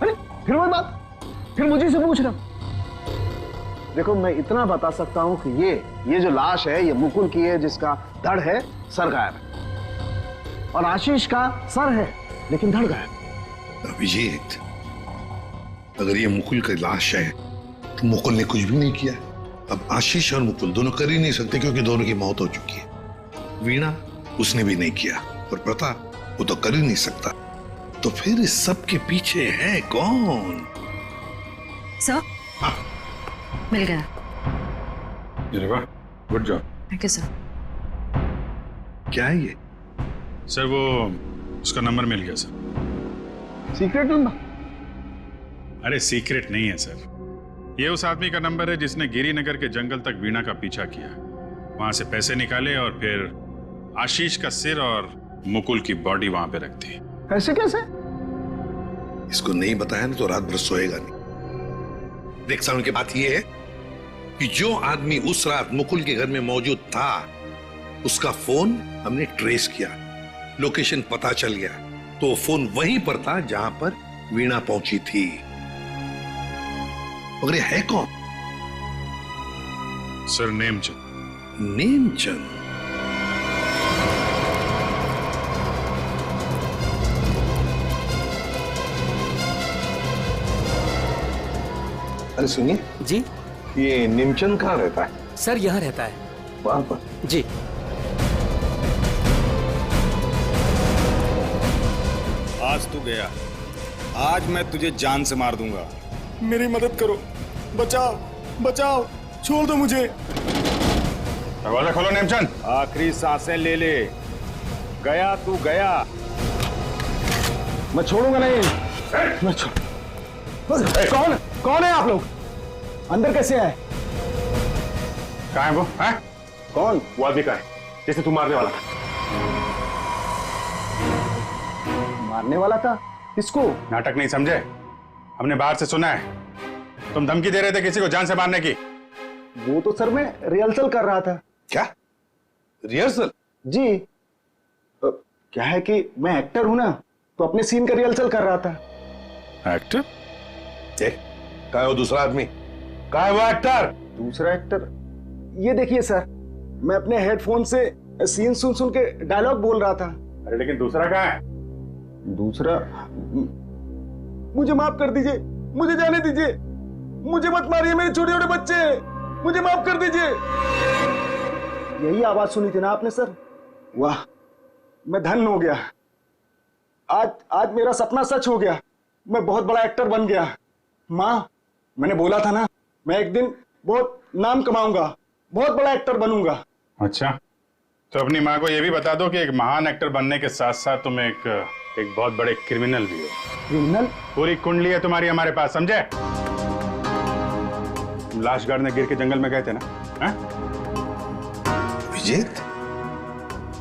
अरे फिर वही बात, फिर मुझे से पूछ रहा। देखो मैं इतना बता सकता हूं कि ये जो लाश है ये मुकुल की है, जिसका धड़ है, सर गायब है, और आशीष का सर है लेकिन धड़ गायब। अभिजीत, अगर ये मुकुल की लाश है तो मुकुल ने कुछ भी नहीं किया। अब आशीष और मुकुल दोनों कर ही नहीं सकते, क्योंकि दोनों की मौत हो चुकी है। वीणा, उसने भी नहीं किया, और प्रताप, वो तो कर ही नहीं सकता। तो फिर इस सब के पीछे है कौन? सर, मिल गया। वाह, good job. Thank you sir. क्या है ये? सर वो उसका नंबर मिल गया सर। Secret number? अरे सीक्रेट नहीं है सर, ये उस आदमी का नंबर है जिसने गिरिनगर के जंगल तक वीणा का पीछा किया, वहां से पैसे निकाले और फिर आशीष का सिर और मुकुल की बॉडी वहां पे रख दी। कैसे कैसे? इसको नहीं बताया ना तो रात भर सोएगा नहीं। देख साउंड की बात यह है कि जो आदमी उस रात मुकुल के घर में मौजूद था, उसका फोन हमने ट्रेस किया, लोकेशन पता चल गया, तो वो फोन वहीं पर था जहां पर वीणा पहुंची थी। मगर ये है कौन? सर नेमचंद। नेमचंद? अरे सुनिए जी, ये नेमचंद कहाँ रहता है? सर यहाँ रहता है। वहां पर? जी। आज तू गया, आज मैं तुझे जान से मार दूंगा। मेरी मदद करो, बचाओ बचाओ, छोड़ दो मुझे। दरवाजा खोलो नेमचंद। आखिरी सांसें ले ले। गया तू गया। मैं छोड़ूंगा नहीं। मैं कौन है आप लोग? अंदर कैसे आए? कहाँ है वो? है? कौन? वो आदमी कहाँ है जिसे तू मारने वाला था? मारने वाला था? किसको? नाटक नहीं समझे, हमने बाहर से सुना है तुम धमकी दे रहे थे किसी को जान से मारने की। वो तो सर मैं रिहर्सल कर रहा था। क्या रिहर्सल? जी, क्या है कि मैं एक्टर हूं ना, तो अपने सीन का रिहर्सल कर रहा था। एक्टर? कहाँ है वो दूसरा आदमी? कहाँ है वो एक्टर? दूसरा एक्टर? ये देखिए सर, मैं अपने हेडफोन से सीन सुन सुन के डायलॉग बोल रहा था। अरे लेकिन दूसरा कहाँ है? दूसरा? मुझे माफ कर दीजिए, मुझे जाने दीजिए, मुझे मत मारिए, मेरे छोटे छोटे बच्चे हैं। मुझे माफ कर दीजिए। यही आवाज सुनी थी ना आपने सर? वाह, मैं धन्य हो गया। आज मेरा सपना सच हो गया। मैं बहुत बड़ा एक्टर बन गया। माँ, मैंने बोला था ना, मैं एक दिन बहुत नाम कमाऊंगा, बहुत बड़ा एक्टर बनूंगा। अच्छा, तो अपनी माँ को ये भी बता दो कि एक महान एक्टर बनने के साथ साथ तुम एक बहुत बड़े क्रिमिनल भी हो। क्रिमिनल? पूरी कुंडली है तुम्हारी हमारे पास, समझे? लाश गाड़ने गिर के जंगल में गए थे ना? हाँ? विजेत,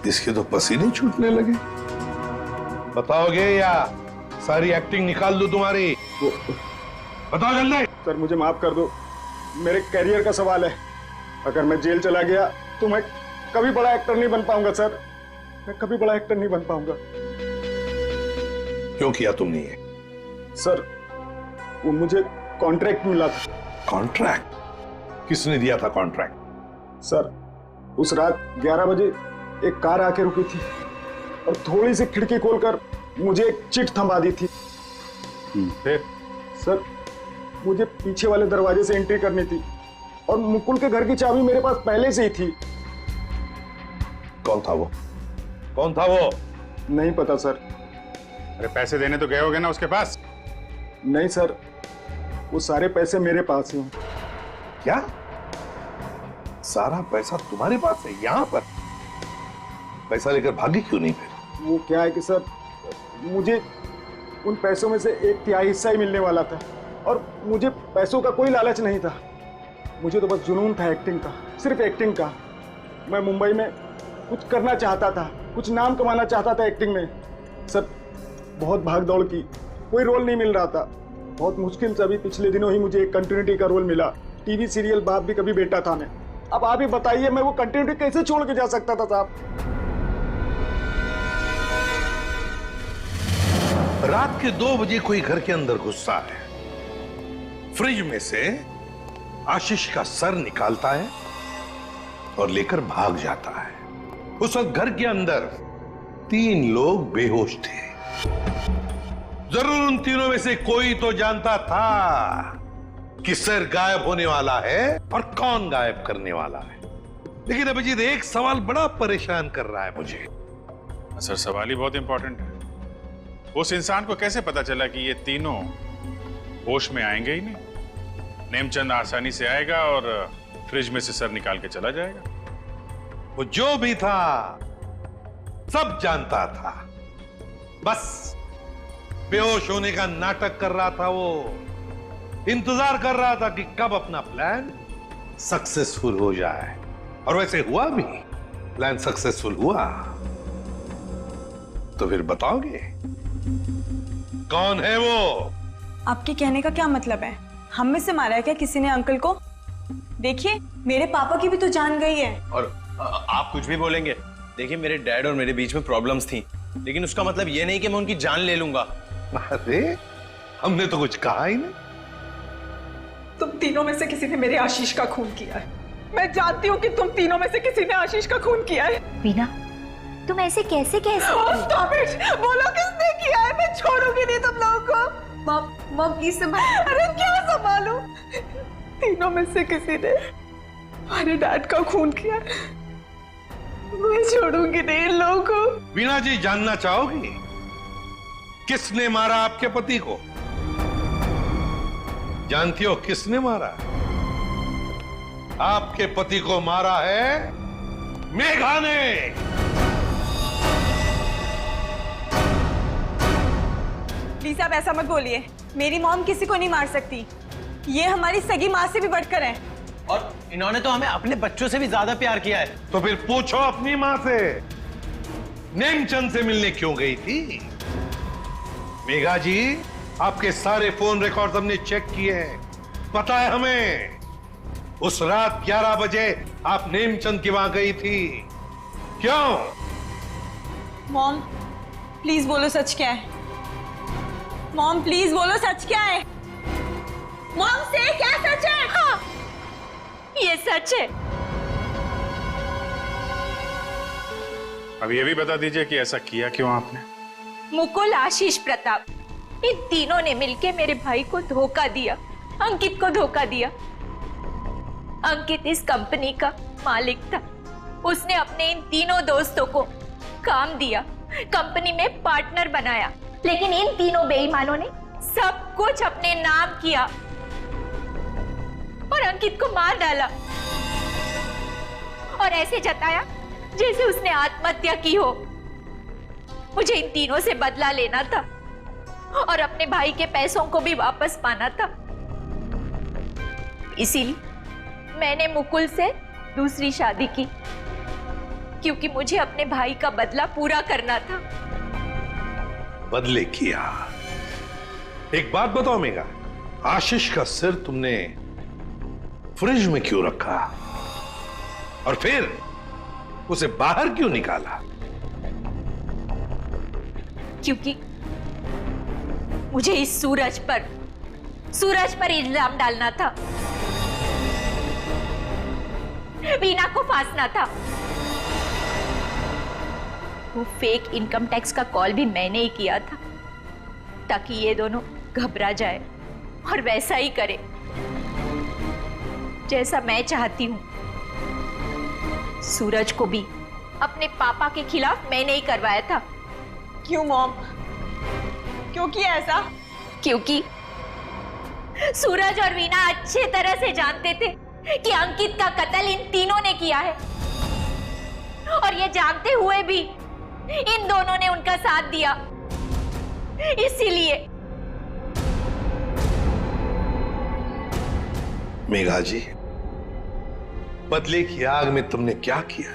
इसके तो पसीने छूटने लगे। बताओगे या सारी एक्टिंग निकाल दो तुम्हारी? बताओ जल्दी। सर मुझे माफ कर दो, मेरे करियर का सवाल है। अगर मैं जेल चला गया तो मैं कभी बड़ा एक्टर नहीं बन पाऊंगा सर, मैं कभी बड़ा एक्टर नहीं बन पाऊंगा। क्यों किया तुमने ये? सर वो मुझे कॉन्ट्रैक्ट मिला था। कॉन्ट्रैक्ट? किसने दिया था कॉन्ट्रैक्ट? सर उस रात 11 बजे एक कार आके रुकी थी और थोड़ी सी खिड़की खोलकर मुझे एक चिट थमा दी थी। फिर? सर मुझे पीछे वाले दरवाजे से एंट्री करनी थी और मुकुल के घर की चाबी मेरे पास पहले से ही थी। कौन था वो? कौन था वो? नहीं पता सर। अरे पैसे देने तो गए होगे ना उसके पास? नहीं सर, वो सारे पैसे मेरे पास हैं। क्या? सारा पैसा तुम्हारे पास है यहाँ पर? पैसा लेकर भागी क्यों नहीं फिर? वो क्या है कि सर, मुझे उन पैसों में से 1/3 हिस्सा ही मिलने वाला था और मुझे पैसों का कोई लालच नहीं था। मुझे तो बस जुनून था एक्टिंग का, सिर्फ एक्टिंग का। मैं मुंबई में कुछ करना चाहता था, कुछ नाम कमाना चाहता था एक्टिंग में। सर बहुत भाग दौड़ की, कोई रोल नहीं मिल रहा था। बहुत मुश्किल से अभी पिछले दिनों ही मुझे एक कंटिन्यूटी का रोल मिला। टीवी सीरियल बाप भी कभी बेटा था मैं। अब आप ही बताइए, मैं वो कंटिन्यूटी कैसे छोड़ के जा सकता था साहब? रात के 2 बजे कोई घर के अंदर घुसता है, फ्रिज में से आशीष का सर निकालता है और लेकर भाग जाता है। उस वक्त घर के अंदर 3 लोग बेहोश थे। जरूर उन तीनों में से कोई तो जानता था कि सर गायब होने वाला है और कौन गायब करने वाला है। लेकिन अभिजीत, एक सवाल बड़ा परेशान कर रहा है मुझे। सर सवाल ही बहुत इंपॉर्टेंट है। उस इंसान को कैसे पता चला कि ये तीनों होश में आएंगे ही नहीं? नेमचंद आसानी से आएगा और फ्रिज में से सर निकाल के चला जाएगा। वो जो भी था सब जानता था, बस बेहोश होने का नाटक कर रहा था। वो इंतजार कर रहा था कि कब अपना प्लान सक्सेसफुल हो जाए, और वैसे हुआ भी। प्लान सक्सेसफुल हुआ। तो फिर बताओगे कौन है वो? आपके कहने का क्या मतलब है? हम में से मारा है क्या किसी ने अंकल को? देखिए, मेरे पापा की भी तो जान गई है। और आप कुछ भी बोलेंगे। देखिए, मेरे डैड और मेरे बीच में प्रॉब्लम्स थी, लेकिन उसका मतलब ये नहीं कि मैं उनकी जान ले लूंगा। अरे हमने तो कुछ कहा ही नहीं। तुम तीनों में से किसी ने मेरे आशीष का खून किया है। मैं जानती हूँ कि तुम तीनों में से किसी ने आशीष का खून किया है। वीना, तुम ऐसे कैसे कह सकती हो? बोलो किसने किया है? मैं छोड़ूंगी नहीं तुम लोगों को। मम प्लीज संभालो। अरे क्या संभालू? तीनों में से किसी ने हमारे डैड का खून किया। मैं छोड़ूंगी नहीं इन लोगों को। वीणा जी, जानना चाहोगी किसने मारा आपके पति को? जानती हो किसने मारा? आपके पति को मारा है मेघा ने। प्लीज आप ऐसा मत बोलिए। मेरी मॉम किसी को नहीं मार सकती। ये हमारी सगी माँ से भी बढ़कर है। और इन्होंने तो हमें अपने बच्चों से भी ज्यादा प्यार किया है। तो फिर पूछो अपनी माँ से, नेमचंद से मिलने क्यों गई थी? मेघा जी, आपके सारे फोन रिकॉर्ड हमने चेक किए हैं। पता है हमें, उस रात 11 बजे आप नेमचंद की वहां गई थी। क्यों? मॉम प्लीज बोलो सच क्या है। मॉम प्लीज बोलो सच क्या है। मॉम से क्या सच है? हाँ, ये सच है। अब ये भी बता दीजिए कि ऐसा किया क्यों आपने? मुकुल, आशीष, प्रताप, इन तीनों ने मिलके मेरे भाई को धोखा दिया, अंकित को धोखा दिया। अंकित इस कंपनी का मालिक था। उसने अपने इन तीनों दोस्तों को काम दिया, कंपनी में पार्टनर बनाया, लेकिन इन तीनों बेईमानों ने सब कुछ अपने नाम किया और अंकित को मार डाला और ऐसे जताया जैसे उसने आत्महत्या की हो। मुझे इन तीनों से बदला लेना था और अपने भाई के पैसों को भी वापस पाना था। इसीलिए मैंने मुकुल से दूसरी शादी की, क्योंकि मुझे अपने भाई का बदला पूरा करना था। बदले किया। एक बात बताओ मेघा, आशीष का सिर तुमने फ्रिज में क्यों रखा और फिर उसे बाहर क्यों निकाला? क्योंकि मुझे इस सूरज पर इल्जाम डालना था, वीना को फांसना था। वो फेक इनकम टैक्स का कॉल भी मैंने ही किया था ताकि ये दोनों घबरा जाए और वैसा ही करे जैसा मैं चाहती हूं। सूरज को भी अपने पापा के खिलाफ मैंने ही करवाया था। क्यों मॉम? क्यों किया ऐसा? क्योंकि सूरज और वीना अच्छे तरह से जानते थे कि अंकित का कत्ल इन तीनों ने किया है, और ये जानते हुए भी इन दोनों ने उनका साथ दिया। इसीलिए मेघा जी, बदले की आग में तुमने क्या किया?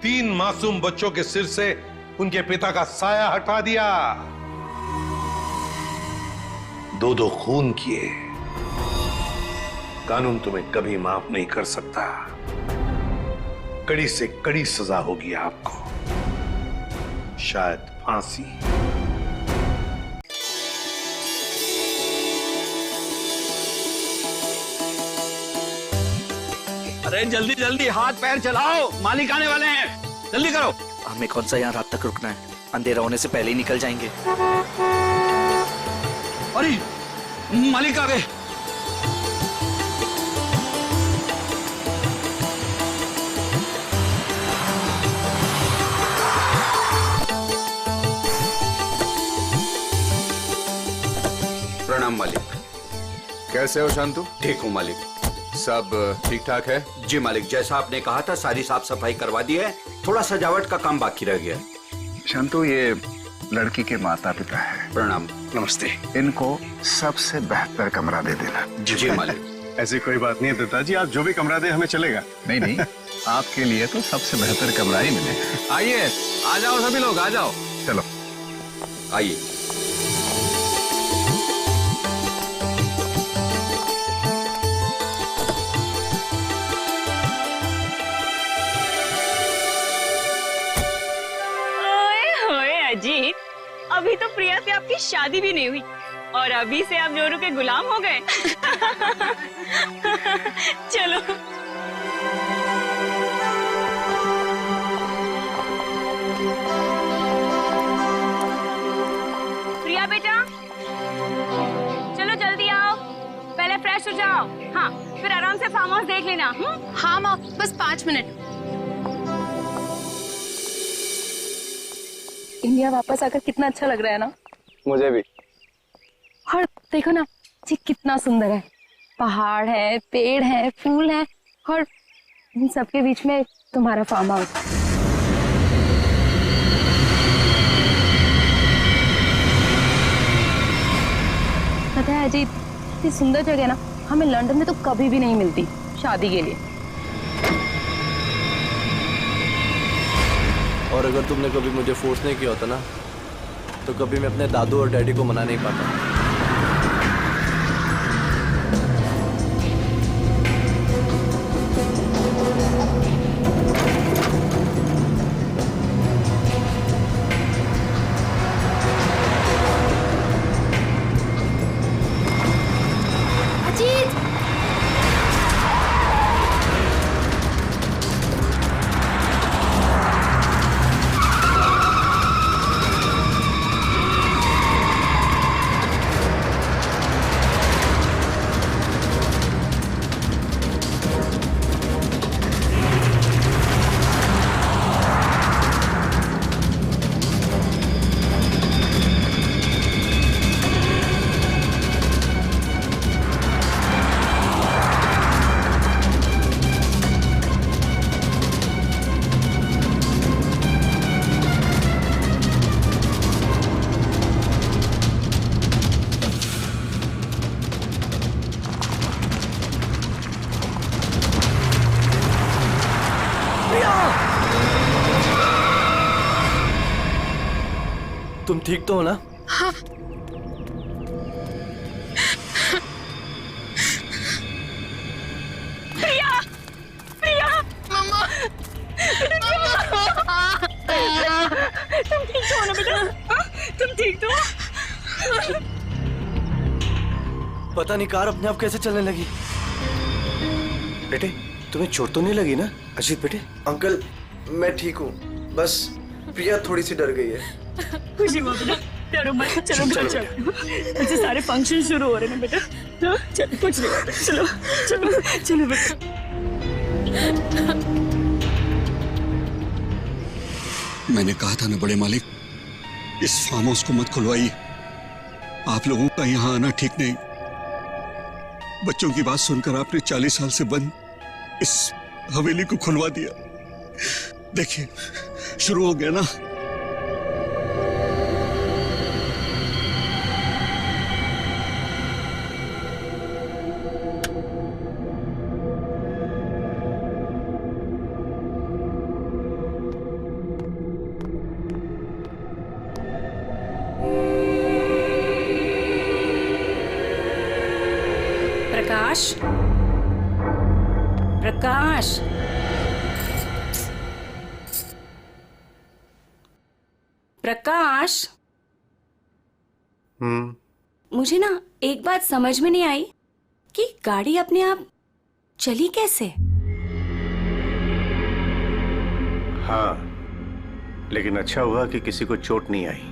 3 मासूम बच्चों के सिर से उनके पिता का साया हटा दिया, 2 खून किए। कानून तुम्हें कभी माफ नहीं कर सकता। कड़ी से कड़ी सजा होगी आपको, शायद फांसी। अरे जल्दी जल्दी हाथ पैर चलाओ, मालिक आने वाले हैं, जल्दी करो। हमें कौन सा यहाँ रात तक रुकना है, अंधेरा होने से पहले ही निकल जाएंगे। अरे मालिक आ गए। प्रणाम मालिक। कैसे हो शांतु? ठीक हूँ मालिक। सब ठीक ठाक है? जी मालिक, जैसा आपने कहा था सारी साफ सफाई करवा दी है, थोड़ा सजावट का काम बाकी रह गया। शांतु, ये लड़की के माता पिता है। प्रणाम। नमस्ते। इनको सबसे बेहतर कमरा दे देना। जी मालिक। ऐसी कोई बात नहीं है पिता जी, आप जो भी कमरा दे हमें चलेगा। नहीं नहीं, आपके लिए तो सबसे बेहतर कमरा ही मिलेगा। आइए, आ जाओ सभी लोग, आ जाओ। चलो आइए। अजीत, अभी तो प्रिया से आपकी शादी भी नहीं हुई और अभी से आप जोरू के गुलाम हो गए। चलो। प्रिया बेटा, चलो जल्दी आओ, पहले फ्रेश हो जाओ। हाँ, फिर आराम से फार्म हाउस देख लेना। हाँ माँ, बस 5 मिनट। इंडिया वापस आकर कितना अच्छा लग रहा है ना। मुझे भी। और देखो ना जी, कितना सुंदर है। पहाड़ है, पेड़ है, फूल है, और इन सबके बीच में तुम्हारा फार्म हाउस। पता है अजीत, इतनी सुंदर जगह ना हमें लंदन में तो कभी भी नहीं मिलती शादी के लिए। और अगर तुमने कभी मुझे फोर्स नहीं किया होता ना, तो कभी मैं अपने दादू और डैडी को मना नहीं पाता। तुम ठीक तो हो ना? हाँ। प्रिया, प्रिया, मम्मा, तुम ठीक तो हो ना बेटा? तुम ठीक तो हो? पता नहीं कार अपने आप कैसे चलने लगी। बेटे तुम्हें चोट तो नहीं लगी ना? अजीत बेटे। अंकल मैं ठीक हूँ, बस प्रिया थोड़ी सी डर गई है। खुशी हुआ बेटा, डरो मत, चलो घर चलो। ऐसे सारे फंक्शन शुरू हो रहे हैं बेटा। चलो कुछ नहीं होता, चलो चलो चलो बेटा। मैंने कहा था ना बड़े मालिक, इस फार्म हाउस को मत खुलवाइए। आप लोगों का यहाँ आना ठीक नहीं। बच्चों की बात सुनकर आपने 40 साल से बंद इस हवेली को खुलवा दिया। देखिए शुरू हो गया ना। प्रकाश, प्रकाश, प्रकाश। मुझे ना एक बात समझ में नहीं आई कि गाड़ी अपने आप चली कैसे? हाँ, लेकिन अच्छा हुआ कि किसी को चोट नहीं आई।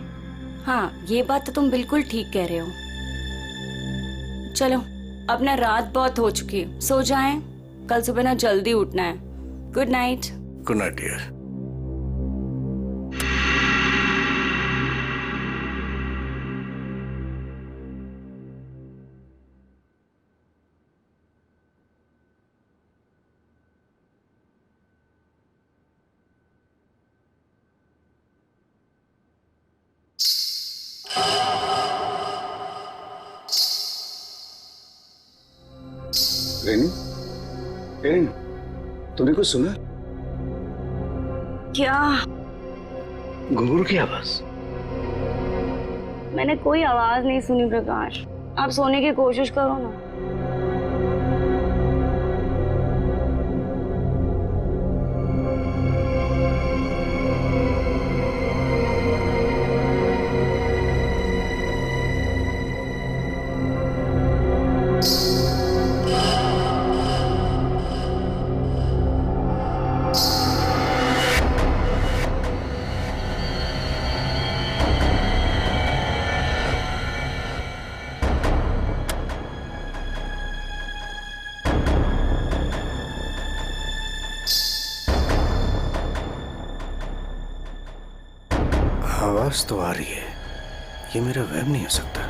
हाँ, ये बात तो तुम बिल्कुल ठीक कह रहे हो। चलो, अपना रात बहुत हो चुकी है, सो जाएं। कल सुबह ना जल्दी उठना है। Good night. Good night dear. Renu, Renu, तूने कुछ सुना? क्या? घुंघरू की आवाज। मैंने कोई आवाज नहीं सुनी प्रकाश। आप सोने की कोशिश करो ना। आवाज तो आ रही है, ये मेरा वहम नहीं हो सकता।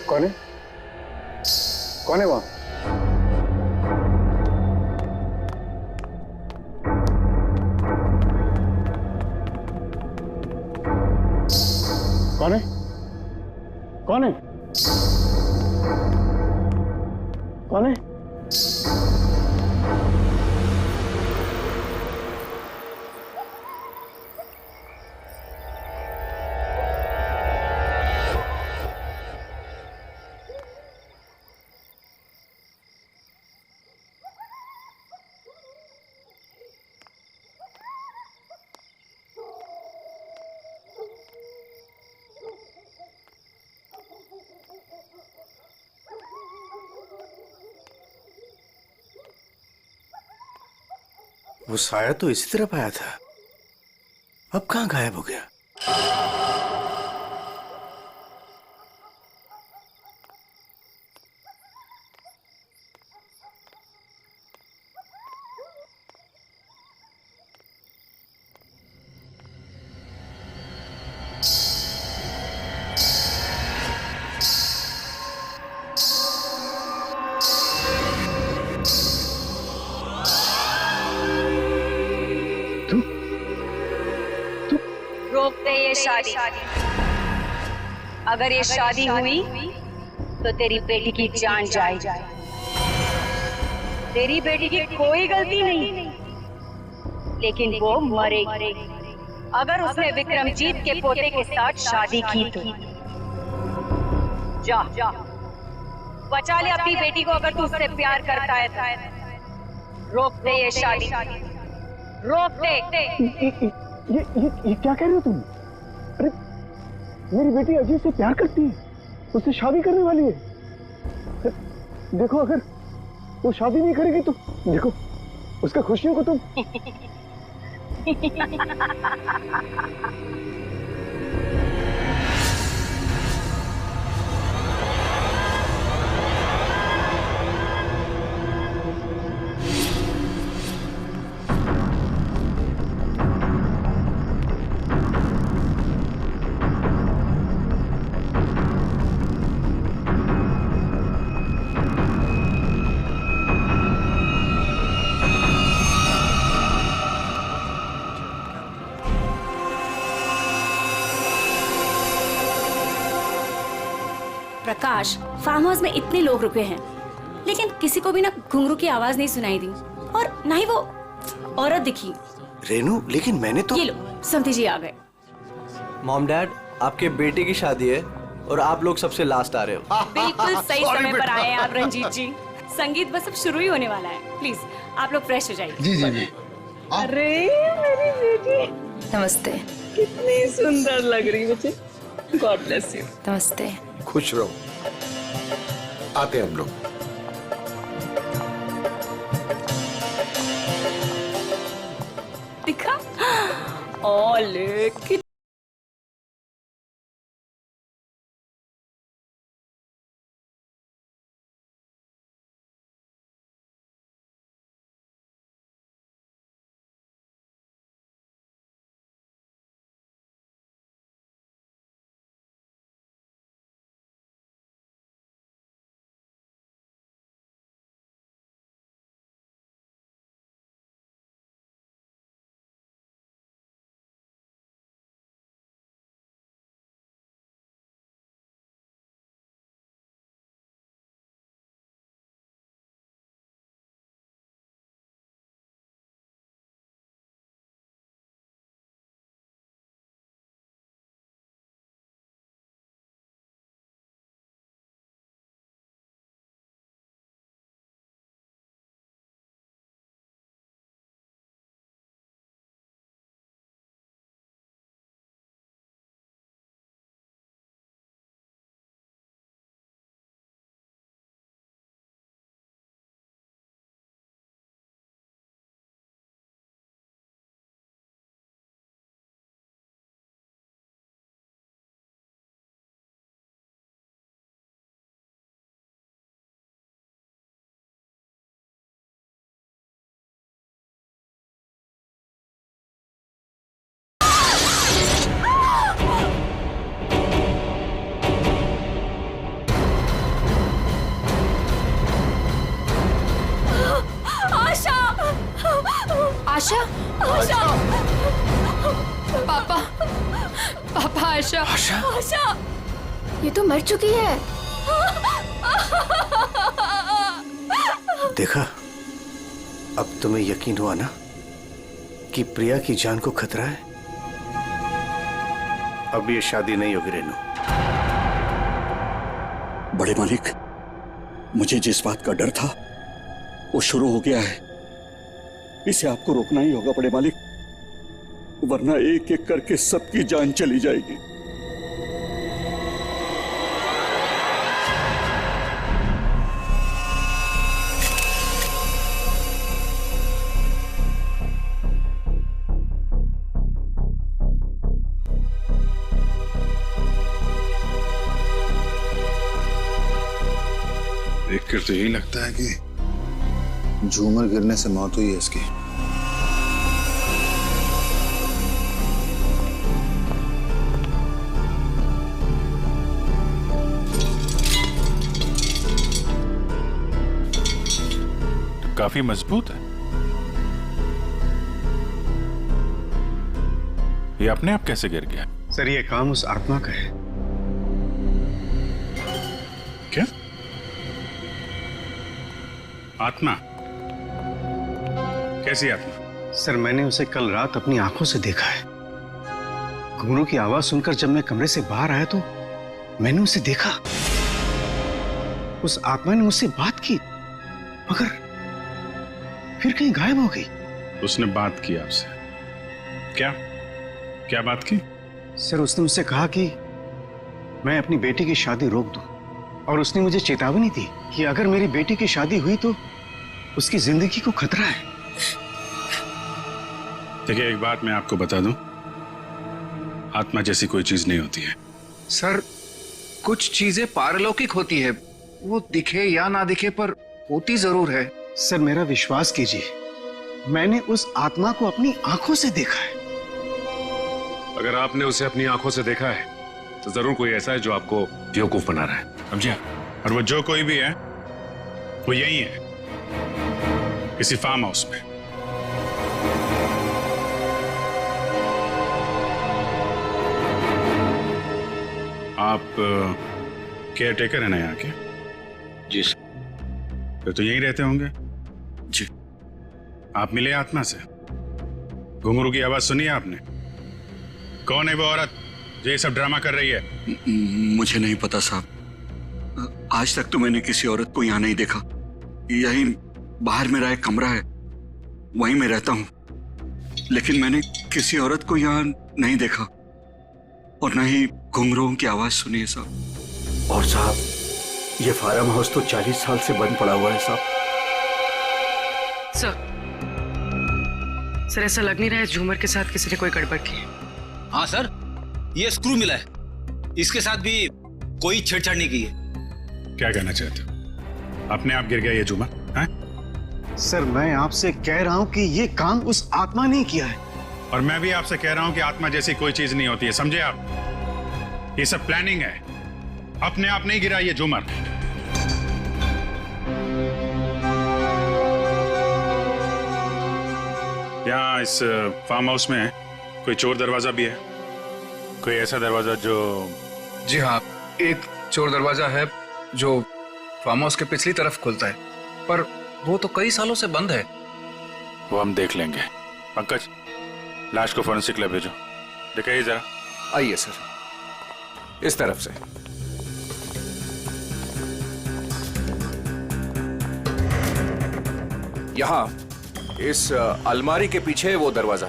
कौन है? कौन है वहां? कौन है? कौन है? कौन है? वो साया तो इसी तरफ आया था, अब कहाँ गायब हो गया? रोक दे ये शादी। अगर ये शादी हुई तो तेरी बेटी की जान जाएगी। तेरी बेटी की कोई गलती नहीं, लेकिन वो मरेगी अगर उसने विक्रमजीत के पोते के साथ शादी की तो। जा बचा ले अपनी बेटी को, अगर तू उससे प्यार करता है। रोक दे ये शादी, रोक दे। ये क्या कह रहे हो तुम? अरे मेरी बेटी अजीत से प्यार करती है, उससे शादी करने वाली है। देखो अगर वो शादी नहीं करेगी तो देखो उसका खुशियों को तुम प्रकाश, फार्म हाउस में इतने लोग रुके हैं, लेकिन किसी को भी ना घुंघरू की आवाज नहीं सुनाई दी और ना ही वो औरत दिखी। रेनू, लेकिन मैंने तो। ये लो, समधी जी आ गए। मॉम डैड, आपके बेटे की शादी है और आप लोग सबसे लास्ट आ रहे हो। बिल्कुल सही समय पर आए हैं आप रंजीत जी। संगीत बस अब शुरू ही होने वाला है। प्लीज आप लोग फ्रेश हो जाइए। जी जी जी। अरे मेरी बेटी, नमस्ते। कितनी सुंदर लग रही मुझे। God bless you. नमस्ते। खुश रहो। आते हैं हम लोग। दिखा? ओले कि आशा, आशा, पापा, पापा, आशा, आशा, आशा, ये तो मर चुकी है। देखा, अब तुम्हें यकीन हुआ ना कि प्रिया की जान को खतरा है। अब ये शादी नहीं होगी रेनू। बड़े मालिक, मुझे जिस बात का डर था वो शुरू हो गया है। इसे आपको रोकना ही होगा बड़े मालिक, वरना एक एक करके सबकी जान चली जाएगी। देखकर तो यही लगता है कि झूमर गिरने से मौत हुई है इसकी। काफी मजबूत है। ये अपने आप कैसे गिर गया? सर, ये काम उस आत्मा का है आत्मा? कैसी आत्मा? सर मैंने उसे कल रात अपनी आंखों से देखा है। घुंघरू की आवाज सुनकर जब मैं कमरे से बाहर आया तो मैंने उसे देखा। उस आत्मा ने मुझसे बात की मगर फिर कहीं गायब हो गई। उसने बात की आपसे? क्या क्या बात की? सर उसने मुझसे कहा कि मैं अपनी बेटी की शादी रोक दूं और उसने मुझे चेतावनी दी कि अगर मेरी बेटी की शादी हुई तो उसकी जिंदगी को खतरा है। देखिए एक बात मैं आपको बता दूं, आत्मा जैसी कोई चीज नहीं होती है। सर कुछ चीजें पारलौकिक होती है, वो दिखे या ना दिखे पर होती जरूर है। सर मेरा विश्वास कीजिए, मैंने उस आत्मा को अपनी आंखों से देखा है। अगर आपने उसे अपनी आंखों से देखा है तो जरूर कोई ऐसा है जो आपको बेवकूफ बना रहा है, समझे? और वो जो कोई भी है वो यही है, किसी फार्म हाउस में। आप केयर टेकर है ना यहाँ के? जी सर। फिर तो यहीं रहते होंगे। जी। आप मिले आत्मा से? घुंघरू की आवाज सुनी है आपने? कौन है वो औरत जो ये सब ड्रामा कर रही है? मुझे नहीं पता साहब, आज तक तो मैंने किसी औरत को यहाँ नहीं देखा। यही बाहर मेरा एक कमरा है, वहीं मैं रहता हूँ, लेकिन मैंने किसी औरत को यहाँ नहीं देखा और न ही घुंघरूओं की आवाज सुनी है साहब। और साहब ये फार्म हाउस तो 40 साल से बंद पड़ा हुआ है साहब। सर ऐसा लग नहीं रहा है झूमर के साथ किसी ने कोई गड़बड़ की है। हाँ सर, ये स्क्रू मिला है, इसके साथ भी कोई छेड़छाड़ नहीं की है। क्या कहना चाहते हो? अपने आप गिर गया ये झूमर? हैं? सर मैं आपसे कह रहा हूं कि ये काम उस आत्मा ने किया है। और मैं भी आपसे कह रहा हूं कि आत्मा जैसी कोई चीज नहीं होती है, समझे आप? ये सब प्लानिंग है, अपने आप नहीं गिरा ये झूमर। यहाँ इस फार्म हाउस में कोई चोर दरवाजा भी है? कोई ऐसा दरवाजा जो... जी हाँ, एक चोर दरवाजा है जो फार्म हाउस के पिछली तरफ खुलता है, पर वो तो कई सालों से बंद है। वो हम देख लेंगे। पंकज, लाश को फॉरेंसिक लैब भेजो, दिखाइए जरा। आइए सर, इस तरफ से। यहाँ इस अलमारी के पीछे वो दरवाजा।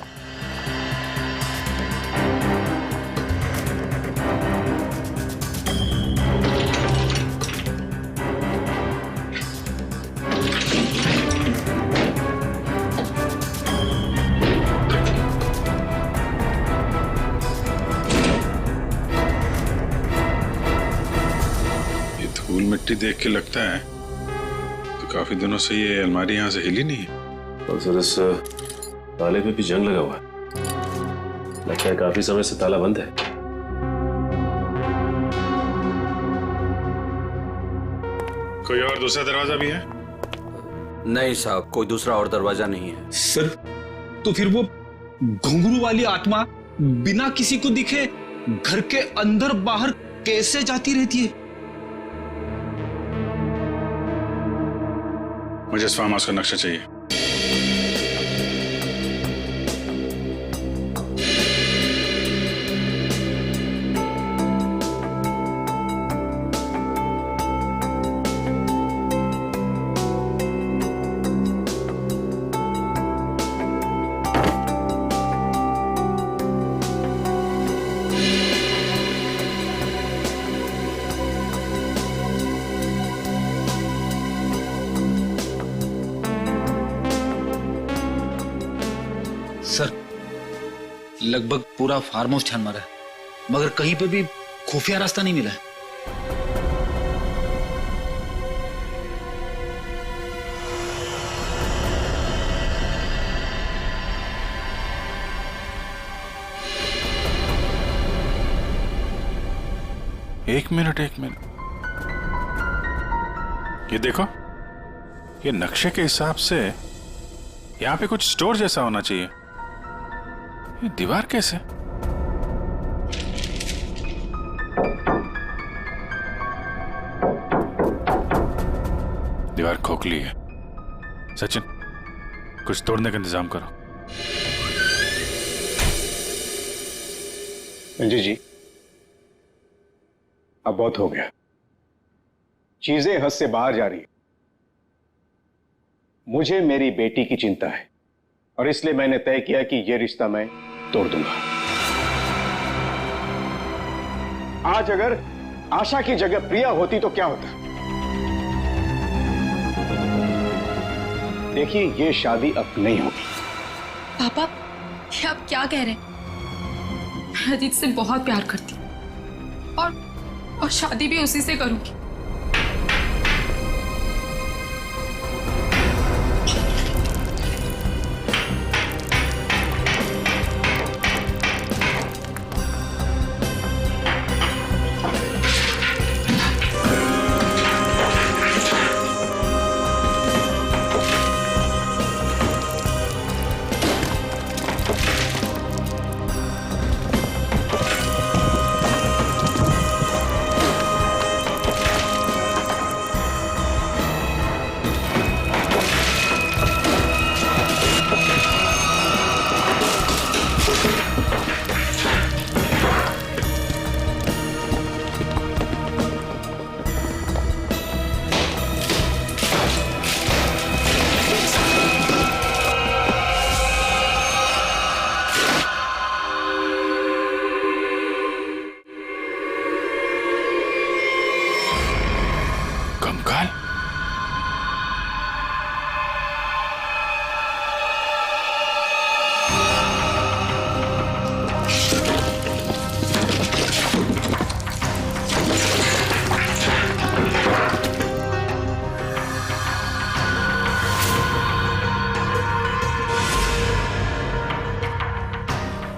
धूल मिट्टी देख के लगता है तो काफी दिनों से ये अलमारी यहाँ से हिली नहीं है। और सर इस ताले पे भी जंग लगा हुआ है, लगता है काफी समय से ताला बंद है। कोई और दूसरा दरवाजा भी है? नहीं साहब, कोई दूसरा और दरवाजा नहीं है। सर तो फिर वो घुंघरू वाली आत्मा बिना किसी को दिखे घर के अंदर बाहर कैसे जाती रहती है? मुझे इस फार्म हाउस का नक्शा चाहिए। सर लगभग पूरा फार्म हाउस छान मारा है, मगर कहीं पे भी खुफिया रास्ता नहीं मिला है। एक मिनट, ये देखो, ये नक्शे के हिसाब से यहाँ पे कुछ स्टोर जैसा होना चाहिए। ये दीवार कैसे? दीवार खोखली है, सचिन, कुछ तोड़ने का इंतजाम करो। रंजीत जी, अब बहुत हो गया, चीजें हद से बाहर जा रही है। मुझे मेरी बेटी की चिंता है और इसलिए मैंने तय किया कि यह रिश्ता मैं तोड़ दूंगा। आज अगर आशा की जगह प्रिया होती तो क्या होता? देखिए, यह शादी अब नहीं होगी। पापा, ये आप क्या कह रहे हैं? मैं अजीत से बहुत प्यार करती हूँ और शादी भी उसी से करूंगी।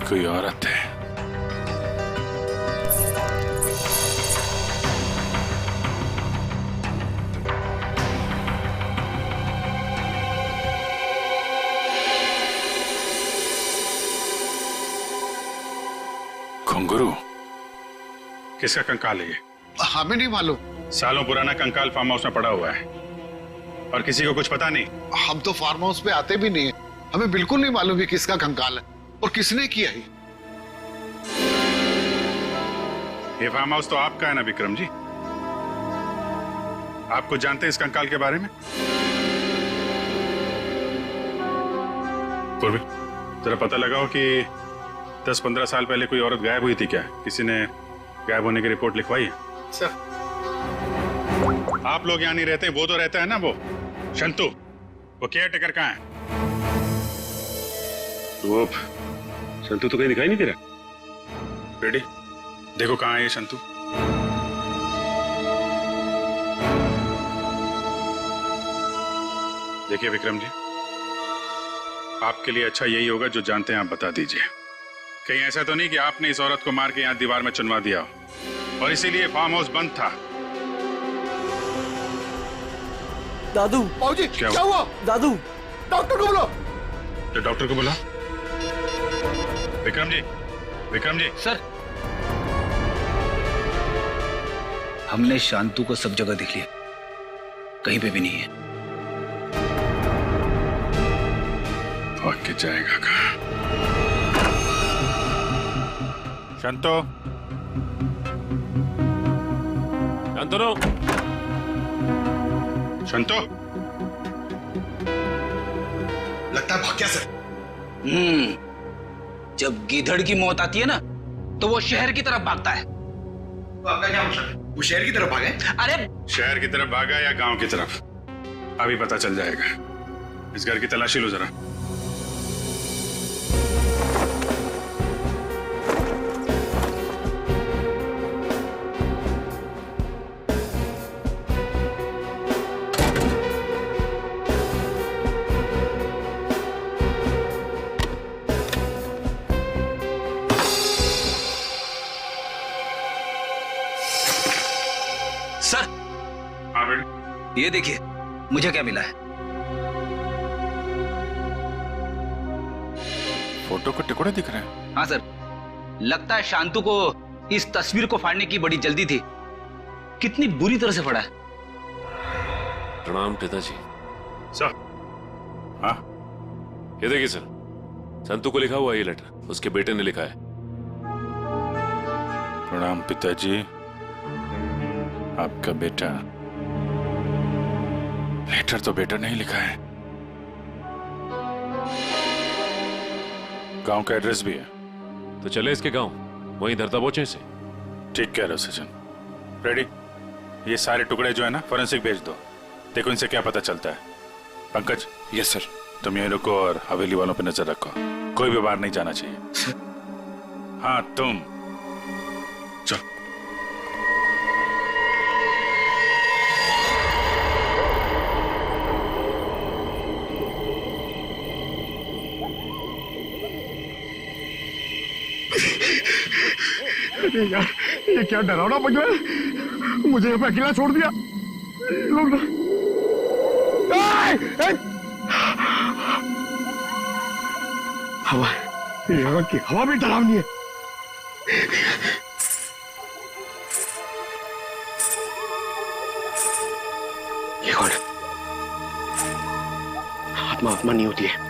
कोई औरत है। घुंघरू, किसका कंकाल है ये? हमें नहीं मालूम। सालों पुराना कंकाल फार्म हाउस में पड़ा हुआ है और किसी को कुछ पता नहीं। हम तो फार्म हाउस पे आते भी नहीं है, हमें बिल्कुल नहीं मालूम कि किसका कंकाल है और किसने किया है। ये फार्म हाउस तो आपका है ना विक्रम जी? आप कुछ जानते हैं इस कंकाल के बारे में? पूर्वी, जरा पता लगाओ कि 10-15 साल पहले कोई औरत गायब हुई थी क्या? किसी ने गायब होने की रिपोर्ट लिखवाई है? सर, आप लोग यहाँ नहीं रहते, वो तो रहता है ना, वो शंतु, वो केयर टेकर कहाँ है? वो शंतु तो कहीं दिखाई नहीं दे रहा। बेटी देखो कहाँ है ये शंतु। देखिए विक्रम जी, आपके लिए अच्छा यही होगा जो जानते हैं आप बता दीजिए। कहीं ऐसा तो नहीं कि आपने इस औरत को मार के यहाँ दीवार में चुनवा दिया हो और इसीलिए फार्म हाउस बंद था? दादू, बाबूजी, क्या हुआ? दादू, डॉक्टर को बुलाओ। तो डॉक्टर को बुला। विक्रम जी, विक्रम जी। सर, हमने शांतु को सब जगह देख लिया, कहीं पे भी नहीं है। भाग के जाएगा कहाँ? शांतो, शांतनु, शांतो। लगता है भाग गया सर। जब गीधड़ की मौत आती है ना, तो वो शहर की तरफ भागता है। तो आपका क्या मतलब है? वो शहर की तरफ भागे? अरे शहर की तरफ भागा या गांव की तरफ, अभी पता चल जाएगा। इस घर की तलाशी लो जरा। सर, हाँ बेटे, ये देखिए मुझे क्या मिला है। फोटो को टुकड़े दिख रहे हैं। हाँ सर, लगता है शांतु को इस तस्वीर को फाड़ने की बड़ी जल्दी थी। कितनी बुरी तरह से फाड़ा है। प्रणाम पिताजी। सर, हाँ ये देखिए सर, संतू को लिखा हुआ है ये लेटर, उसके बेटे ने लिखा है। प्रणाम पिताजी, आपका बेटा। लेटर तो बेटा नहीं लिखा है, गांव का एड्रेस भी है। तो चले इसके गांव, वहीं धरता पहुंचे इसे। ठीक कह रहे हो सचिन। रेडी? ये सारे टुकड़े जो है ना फॉरेंसिक भेज दो, देखो इनसे क्या पता चलता है। पंकज। Yes sir. तुम यहीं रुको और हवेली वालों पे नजर रखो, कोई भी बाहर नहीं जाना चाहिए। हाँ तुम चल। यार ये क्या डरावना बन रहा है, मुझे यहाँ पे अकेला छोड़ दिया। लोग हवा, यहाँ की हवा भी डरावनी है। ये कौन है? आत्मा आत्मा नहीं होती है।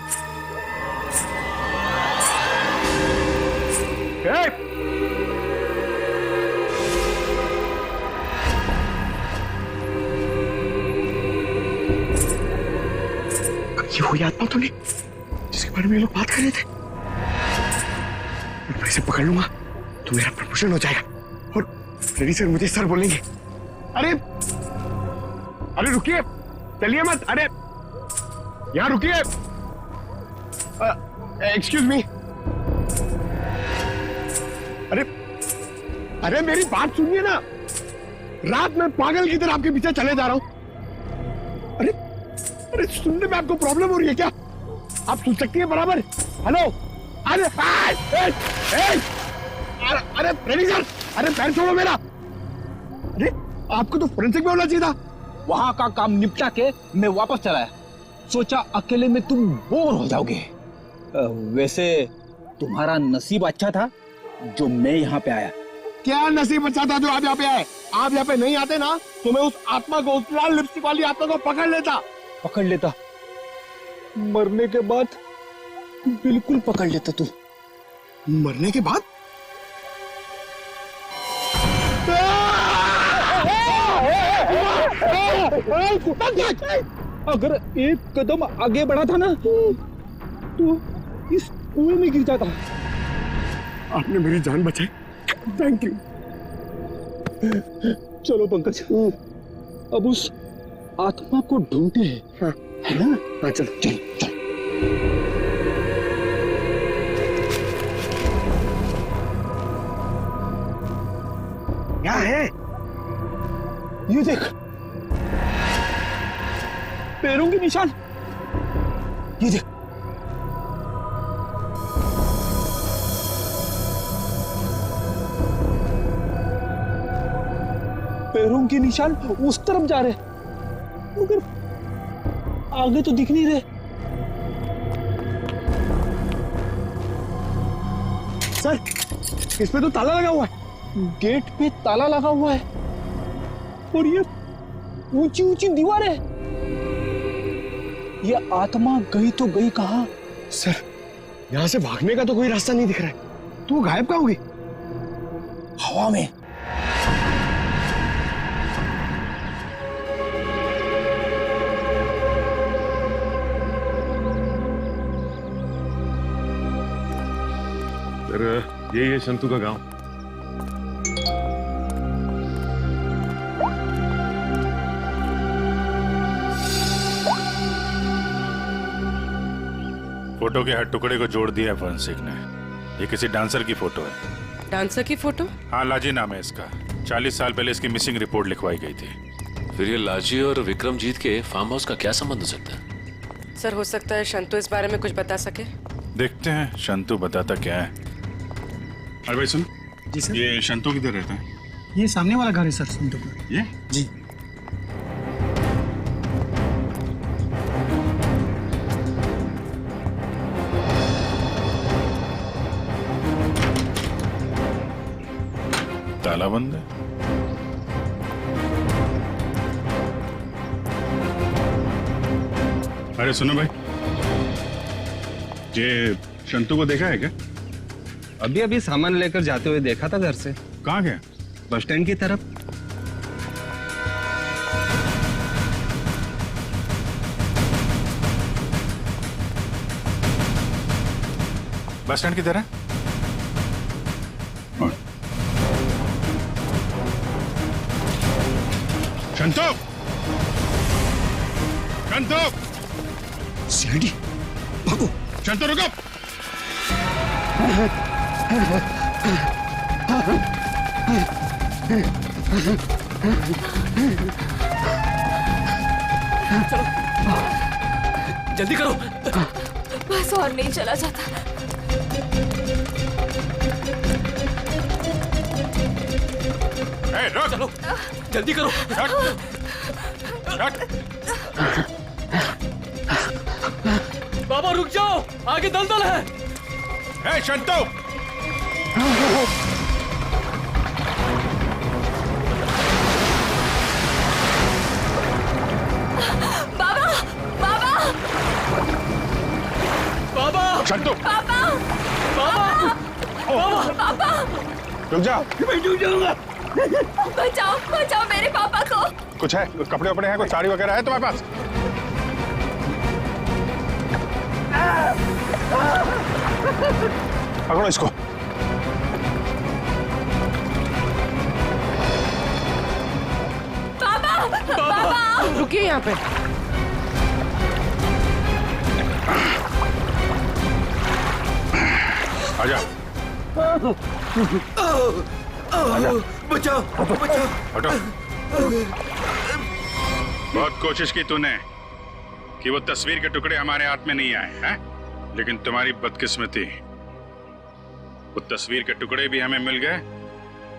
ये हुई आत्मा तो नहीं जिसके बारे में ये लोग बात कर रहे थे। मैं इसे पकड़ लूंगा तो मेरा प्रमोशन हो जाएगा और रेडी सर मुझे सर बोलेंगे। अरे अरे रुकिए, चलिए मत। अरे यहाँ रुकिए, एक्सक्यूज मी। अरे अरे मेरी बात सुनिए ना, रात में पागल की तरह आपके पीछे चले जा रहा हूं। अरे सुनने में आपको प्रॉब्लम हो रही है क्या? आप सुन सकती हैं बराबर? हेलो? अरे अरे रेडी सर, अरे पैर छोड़ो मेरा। अरे आपको तो फोरेंसिक में होना चाहिए था। वहां का काम निपटा के मैं वापस चला आया, सोचा अकेले में तुम बोर हो जाओगे। वैसे तुम्हारा नसीब अच्छा था जो मैं यहाँ पे आया। क्या नसीब अच्छा था जो आप यहाँ पे आए? आप यहाँ पे नहीं आते ना तो मैं उस आत्मा को, उस लाल लिपस्टिक वाली आत्मा को पकड़ लेता। मरने के बाद बिल्कुल पकड़ लेता तू। मरने के बाद? अगर एक कदम आगे बढ़ा था ना तो इस कुएं में गिर जाता। आपने मेरी जान बचाई, थैंक यू। चलो पंकज, अब उस आत्मा को ढूंढते हैं। हाँ, है ना? हाँ चलो चलो चलो। क्या है? ये देख, पैरों के निशान। ये देख, पैरों के निशान उस तरफ जा रहे, मगर आगे तो दिख नहीं रहे। सर, इस पे तो ताला लगा हुआ है। गेट पे ताला लगा हुआ है और ये ऊंची ऊंची दीवार है। ये आत्मा गई तो गई कहां? सर, यहां से भागने का तो कोई रास्ता नहीं दिख रहा है। तू गायब कहां होगी? हवा में। सर, यही है संतू का गांव। फोटो के हर टुकड़े को जोड़ दिया है फोरेंसिक ने। ये किसी डांसर की फोटो है। डांसर की फोटो? हाँ, लाजी नाम है इसका। 40 साल पहले इसकी मिसिंग रिपोर्ट लिखवाई गई थी। फिर ये लाजी और विक्रमजीत के फार्म हाउस का क्या संबंध हो सकता है? सर, हो सकता है शंतु इस बारे में कुछ बता सके। देखते हैं शंतु बताता क्या है। अरे भाई सुन। जी सर। ये शंतु किधर रहता है? ये सामने वाला घर है सर संतु का। ये? जी। ताला बंद है। अरे सुनो भाई, ये शंतु को देखा है क्या? अभी अभी सामान लेकर जाते हुए देखा था घर से। कहाँ गया? बस स्टैंड की तरफ। बस स्टैंड की तरह? शंतु! शंतु! सीआईडी, भागो! शंतु रुको! जल्दी करो। बस और नहीं चला जाता। रुक! चलो, जल्दी करो। बाबा रुक जाओ, आगे दलदल है। हे शंतु! बाबा, बाबा, बाबा, शंतु! बाबा, बाबा, बाबा, रुक जा। मैं डूब जाऊंगा। बचाओ, बचाओ मेरे पापा को। कुछ है? कपड़े वपड़े हैं? कुछ साड़ी वगैरह है तुम्हारे पास? पकड़ो इसको। पापा, पापा, रुकिए यहाँ पे। आजा। बचाओ, बचाओ। हटो। बहुत कोशिश की तूने कि वो तस्वीर के टुकड़े हमारे हाथ में नहीं आए हैं, लेकिन तुम्हारी बदकिस्मती, वो तस्वीर के टुकड़े भी हमें मिल गए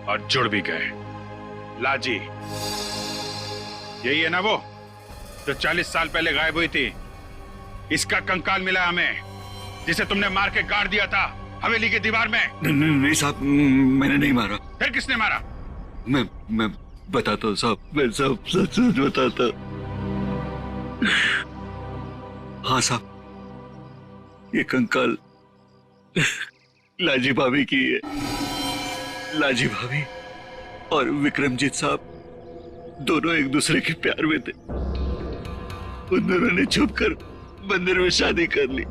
और जुड़ भी गए। लाजी, यही है ना वो जो 40 साल पहले गायब हुई थी? इसका कंकाल मिला हमें, जिसे तुमने मार के गाड़ दिया था हवेली की दीवार में। नहीं साहब, मैंने नहीं मारा। फिर किसने मारा? मैं बताता हूँ साहब, मैं सब सच बताता। हाँ साहब, ये कंकाल लाजी भाभी की है। लाजी भाभी और विक्रमजीत साहब दोनों एक दूसरे के प्यार में थे। उन दोनों ने छुपकर मंदिर में शादी कर ली।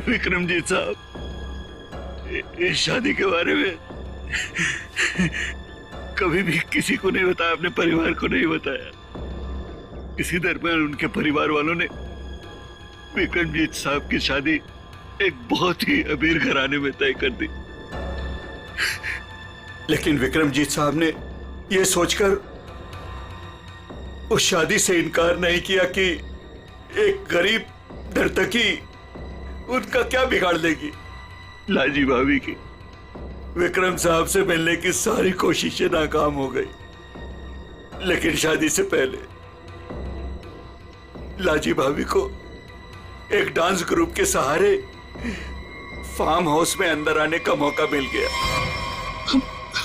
विक्रमजीत साहब इस शादी के बारे में कभी भी किसी को नहीं बताया, अपने परिवार को नहीं बताया। इसी दरमियान उनके परिवार वालों ने विक्रमजीत साहब की शादी एक बहुत ही अमीर घराने में तय कर दी। लेकिन विक्रमजीत साहब ने यह सोचकर उस शादी से इनकार नहीं किया कि एक गरीब नर्तकी उनका क्या बिगाड़ लेगी। लाजी भाभी की विक्रम साहब से मिलने की सारी कोशिशें नाकाम हो गई, लेकिन शादी से पहले लाजी भाभी को एक डांस ग्रुप के सहारे फार्म हाउस में अंदर आने का मौका मिल गया।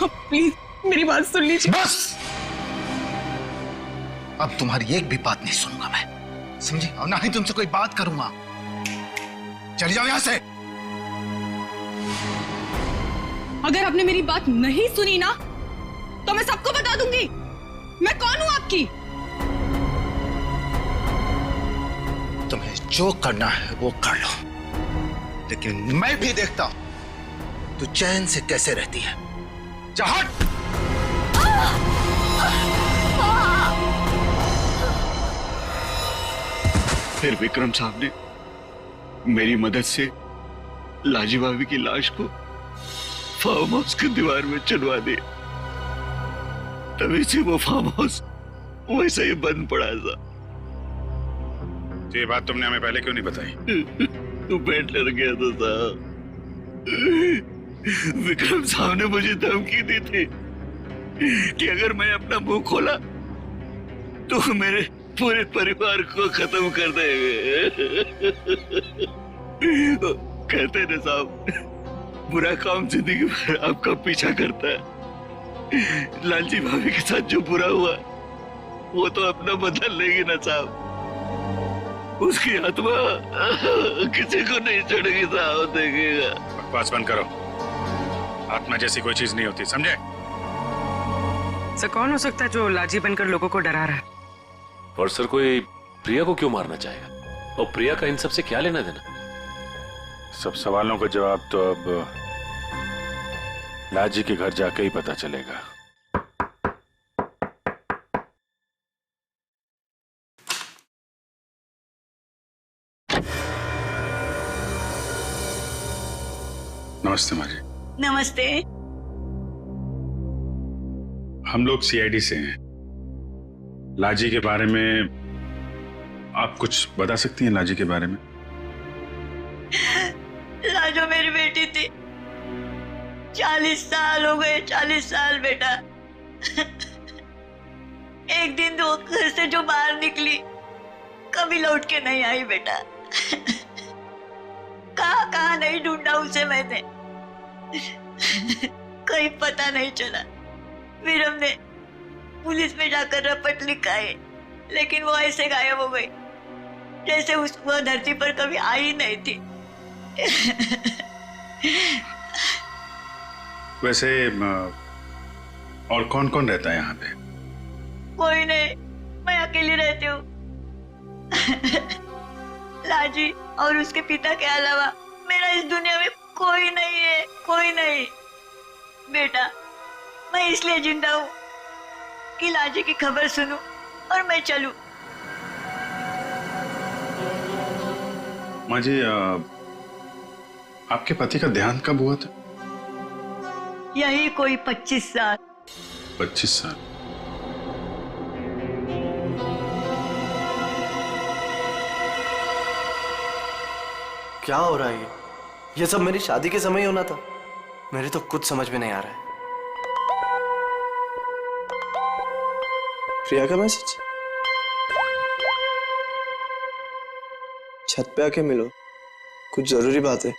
प्लीज मेरी बात सुन लीजिए। बस, अब तुम्हारी एक भी बात नहीं सुनूंगा मैं, समझी? और ना ही तुमसे कोई बात करूंगा। चली जाओ यहां से। अगर आपने मेरी बात नहीं सुनी ना, तो मैं सबको बता दूंगी मैं कौन हूं आपकी। तुम्हें जो करना है वो कर लो, लेकिन मैं भी देखता हूं तू चैन से कैसे रहती है। जा हट। फिर विक्रम साहब ने मेरी मदद से लाजी भाभी की लाश को फार्म हाउस की दीवार में चुनवा दिया। तभी से वो फार्म हाउस वैसे ही बंद पड़ा था। ये बात तुमने हमें पहले क्यों नहीं बताई? तू पेट लड़ गया था साहब। विक्रम साहब ने मुझे धमकी दी थी कि अगर मैं अपना मुंह खोला तो मेरे पूरे परिवार को खत्म कर देंगे। कहते ना साहब, बुरा काम जिंदगी भर आपका पीछा करता है। लालची भाभी के साथ जो बुरा हुआ वो तो अपना बदल लेगी ना साहब। उसकी आत्मा किसी को नहीं छोड़ेगी साहब, देखेगा। बकवास बंद करो। आत्मा जैसी कोई चीज नहीं होती, समझे? सर कौन हो सकता है जो लाजी बनकर लोगों को डरा रहा है? और सर कोई प्रिया को क्यों मारना चाहेगा? और प्रिया का इन सब से क्या लेना देना? सब सवालों का जवाब तो अब लाजी के घर जाके ही पता चलेगा। नमस्ते माँ जी। नमस्ते। हम लोग सीआईडी से हैं। लाजी के बारे में आप कुछ बता सकती हैं? लाजी के बारे में? लाजो मेरी बेटी थी। 40 साल हो गए, 40 साल बेटा। एक दिन वो घर से जो बाहर निकली, कभी लौट के नहीं आई बेटा। कहाँ नहीं ढूंढा उसे मैंने, कहीं पता नहीं चला। फिर हमने पुलिस में जाकर रपट लिखा है, लेकिन वो ऐसे गायब हो गई जैसे वो धरती पर कभी आई नहीं थी। वैसे और कौन कौन रहता है यहाँ पे? कोई नहीं, मैं अकेली रहती हूँ। लाजी और उसके पिता के अलावा मेरा इस दुनिया में कोई नहीं है, कोई नहीं। बेटा, मैं इसलिए जिंदा हूँ कि लाजी की खबर सुनूं और मैं चलूं। माँ जी, आपके पति का देहांत कब हुआ था? यही कोई 25 साल। 25 साल? क्या हो रहा है ये सब मेरी शादी के समय ही होना था। मेरे तो कुछ समझ में नहीं आ रहा है। प्रिया का मैसेज? छत पे आके मिलो, कुछ जरूरी बात है।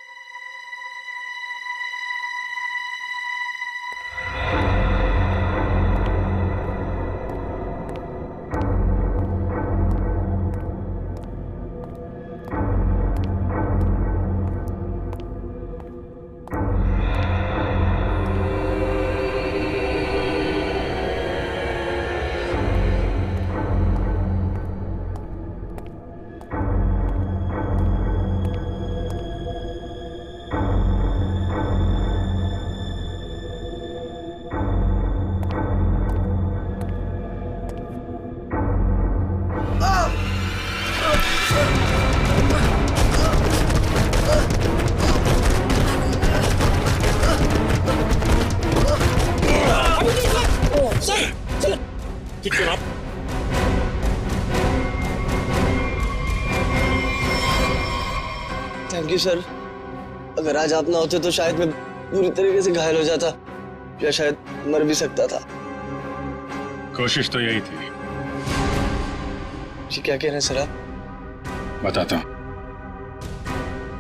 Thank you sir. अगर आज आप ना होते तो शायद मैं पूरी तरीके से घायल हो जाता या शायद मर भी सकता था। कोशिश तो यही थी। जी क्या कह रहे हैं सर आप? बताता हूं,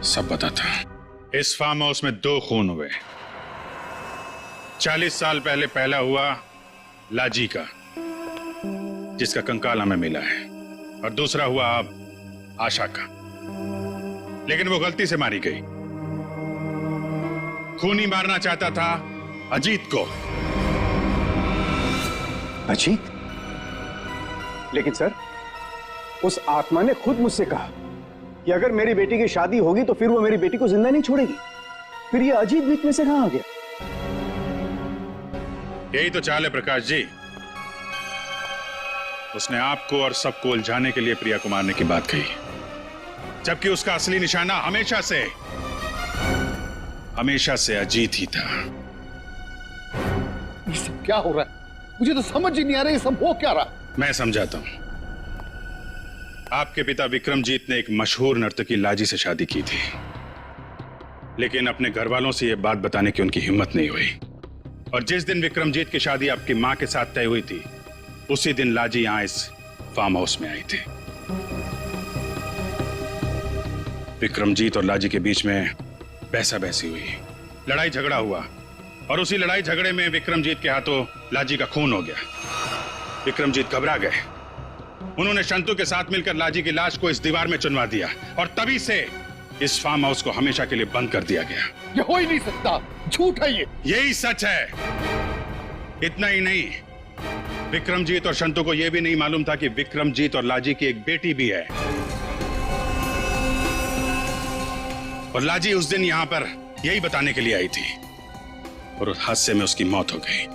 सब बताता हूं। इस फार्म हाउस में 2 खून हुए। 40 साल पहले पहला हुआ लाजी का, जिसका कंकाल हमें मिला है, और दूसरा हुआ अब आशा का, लेकिन वो गलती से मारी गई। खूनी मारना चाहता था अजीत को। अजीत? लेकिन सर, उस आत्मा ने खुद मुझसे कहा कि अगर मेरी बेटी की शादी होगी तो फिर वो मेरी बेटी को जिंदा नहीं छोड़ेगी। फिर ये अजीत बीच में से कहां आ गया? यही तो चाल है प्रकाश जी। उसने आपको और सबको उलझाने के लिए प्रिया को मारने की बात कही, जबकि उसका असली निशाना हमेशा से अजीत ही था। ये सब क्या हो रहा है? मुझे तो समझ ही नहीं आ रहा, ये सब हो क्या रहा? मैं समझाता हूं। आपके पिता विक्रमजीत ने एक मशहूर नर्तकी लाजी से शादी की थी, लेकिन अपने घर वालों से यह बात बताने की उनकी हिम्मत नहीं हुई। और जिस दिन विक्रमजीत की शादी आपकी मां के साथ तय हुई थी, उसी दिन लाजी यहां इस फार्म हाउस में आई थी। विक्रमजीत और लाजी के बीच में बहसा बहसी हुई, लड़ाई झगड़ा हुआ, और उसी लड़ाई झगड़े में विक्रमजीत के हाथों लाजी का खून हो गया। विक्रमजीत घबरा गए उन्होंने शंतु के साथ मिलकर लाजी की लाश को इस दीवार में चुनवा दिया और तभी से इस फार्म हाउस को हमेशा के लिए बंद कर दिया गया। ये हो ही नहीं सकता, झूठ है ये। यही सच है। इतना ही नहीं, विक्रमजीत और शंतु को यह भी नहीं मालूम था कि विक्रमजीत और लाजी की एक बेटी भी है। और लाजी उस दिन यहां पर यही बताने के लिए आई थी और उस हादसे में उसकी मौत हो गई।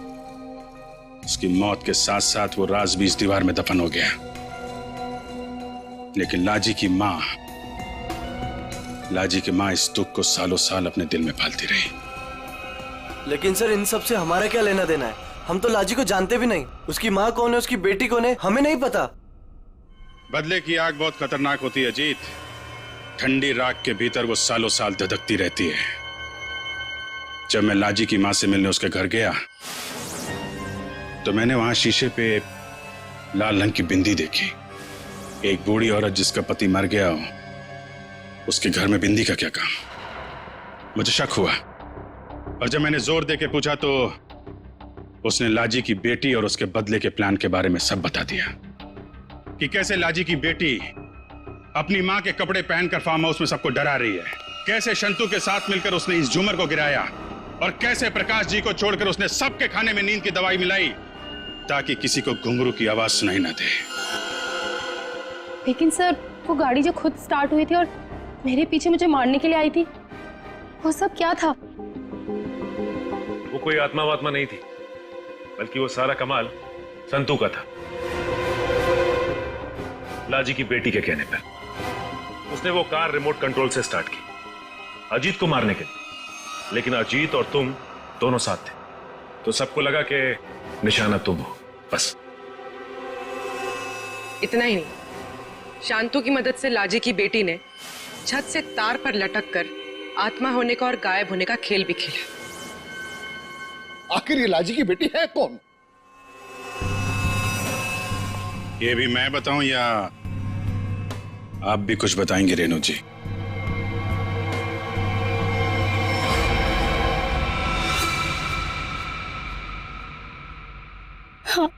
उसकी मौत के साथ साथ वो राज भी इस दीवार में दफन हो गया। लेकिन लाजी की मां इस दुख को सालों साल अपने दिल में पालती रही। लेकिन सर, इन सब से हमारा क्या लेना देना है? हम तो लाजी को जानते भी नहीं। उसकी माँ कौन है, उसकी बेटी कौन है, हमें नहीं पता। बदले की आग बहुत खतरनाक होती है जीत। ठंडी राख के भीतर वो सालों साल धधकती रहती है। जब मैं लाजी की मां से मिलने उसके घर गया तो मैंने वहां शीशे पे लाल रंग की बिंदी देखी। एक बूढ़ी औरत जिसका पति मर गया हो, उसके घर में बिंदी का क्या काम? मुझे शक हुआ और जब मैंने जोर दे के पूछा तो उसने लाजी की बेटी और उसके बदले के प्लान के बारे में सब बता दिया कि कैसे लाजी की बेटी अपनी मां के कपड़े पहनकर फार्म हाउस में सबको डरा रही है, कैसे शंतु के साथ मिलकर उसने इस झूमर को गिराया और कैसे प्रकाश जी को छोड़कर उसने सबके खाने में नींद की दवाई मिलाई ताकि किसी को घुंघरू की आवाज सुनाई ना दे। लेकिन सर, वो गाड़ी जो खुद स्टार्ट हुई थी और मेरे पीछे मुझे मारने के लिए आई थी, वो सब क्या था? वो कोई आत्मा वात्मा नहीं थी, बल्कि वो सारा कमाल संतू का था। लाजी की बेटी के कहने पर उसने वो कार रिमोट कंट्रोल से स्टार्ट की अजीत को मारने के लिए, लेकिन अजीत और तुम दोनों साथ थे तो सबको लगा कि निशाना तुम हो। बस इतना ही नहीं, शांतु की मदद से लाजी की बेटी ने छत से तार पर लटक कर आत्मा होने का और गायब होने का खेल भी खेला। आखिर ये लाजी की बेटी है कौन? ये भी मैं बताऊं या आप भी कुछ बताएंगे रेणु जी? हाँ,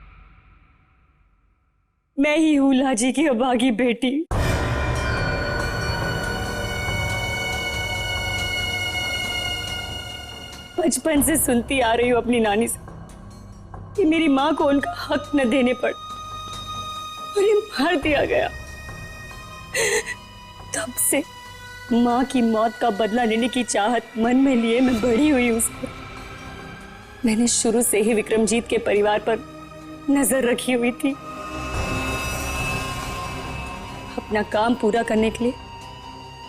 मैं ही हूं लाजी की अभागी बेटी। बचपन से सुनती आ रही हूं अपनी नानी से कि मेरी मां को उनका हक न देने पर उन्हें मार दिया गया। तब से मां की मौत का बदला लेने की चाहत मन में लिए मैं बड़ी हुई उसको। मैंने शुरू से ही विक्रमजीत के परिवार पर नजर रखी हुई थी। अपना काम पूरा करने के लिए,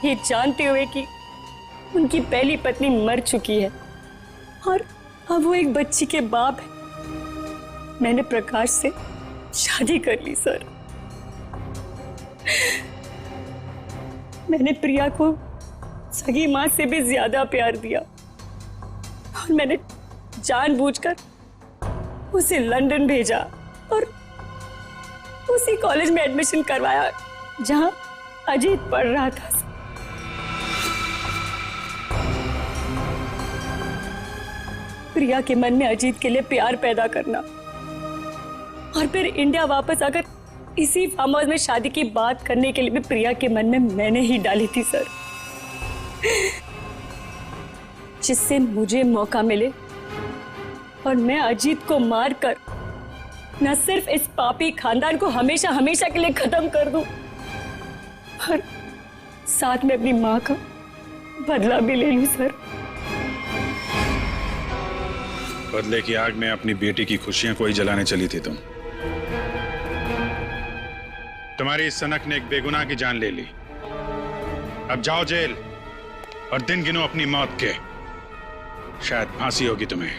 ये जानते हुए कि उनकी पहली पत्नी मर चुकी है और अब वो एक बच्ची के बाप है, मैंने प्रकाश से शादी कर ली सर। मैंने प्रिया को सगी मां से भी ज्यादा प्यार दिया और मैंने जानबूझकर उसे लंदन भेजा और उसी कॉलेज में एडमिशन करवाया जहां अजीत पढ़ रहा था। प्रिया के मन में अजीत के लिए प्यार पैदा करना और फिर इंडिया वापस आकर इसी फार्म हाउस में शादी की बात करने के लिए भी प्रिया के मन में मैंने ही डाली थी सर, जिससे मुझे मौका मिले और मैं अजीत को मारकर न सिर्फ इस पापी खानदान को हमेशा हमेशा के लिए खत्म कर दूं, और साथ में अपनी मां का बदला भी ले लूं सर। बदले की आग में अपनी बेटी की खुशियां कोई जलाने चली थी तुम। तुम्हारी इस सनक ने एक बेगुनाह की जान ले ली। अब जाओ जेल और दिन गिनो अपनी मौत के। शायद फांसी होगी तुम्हें।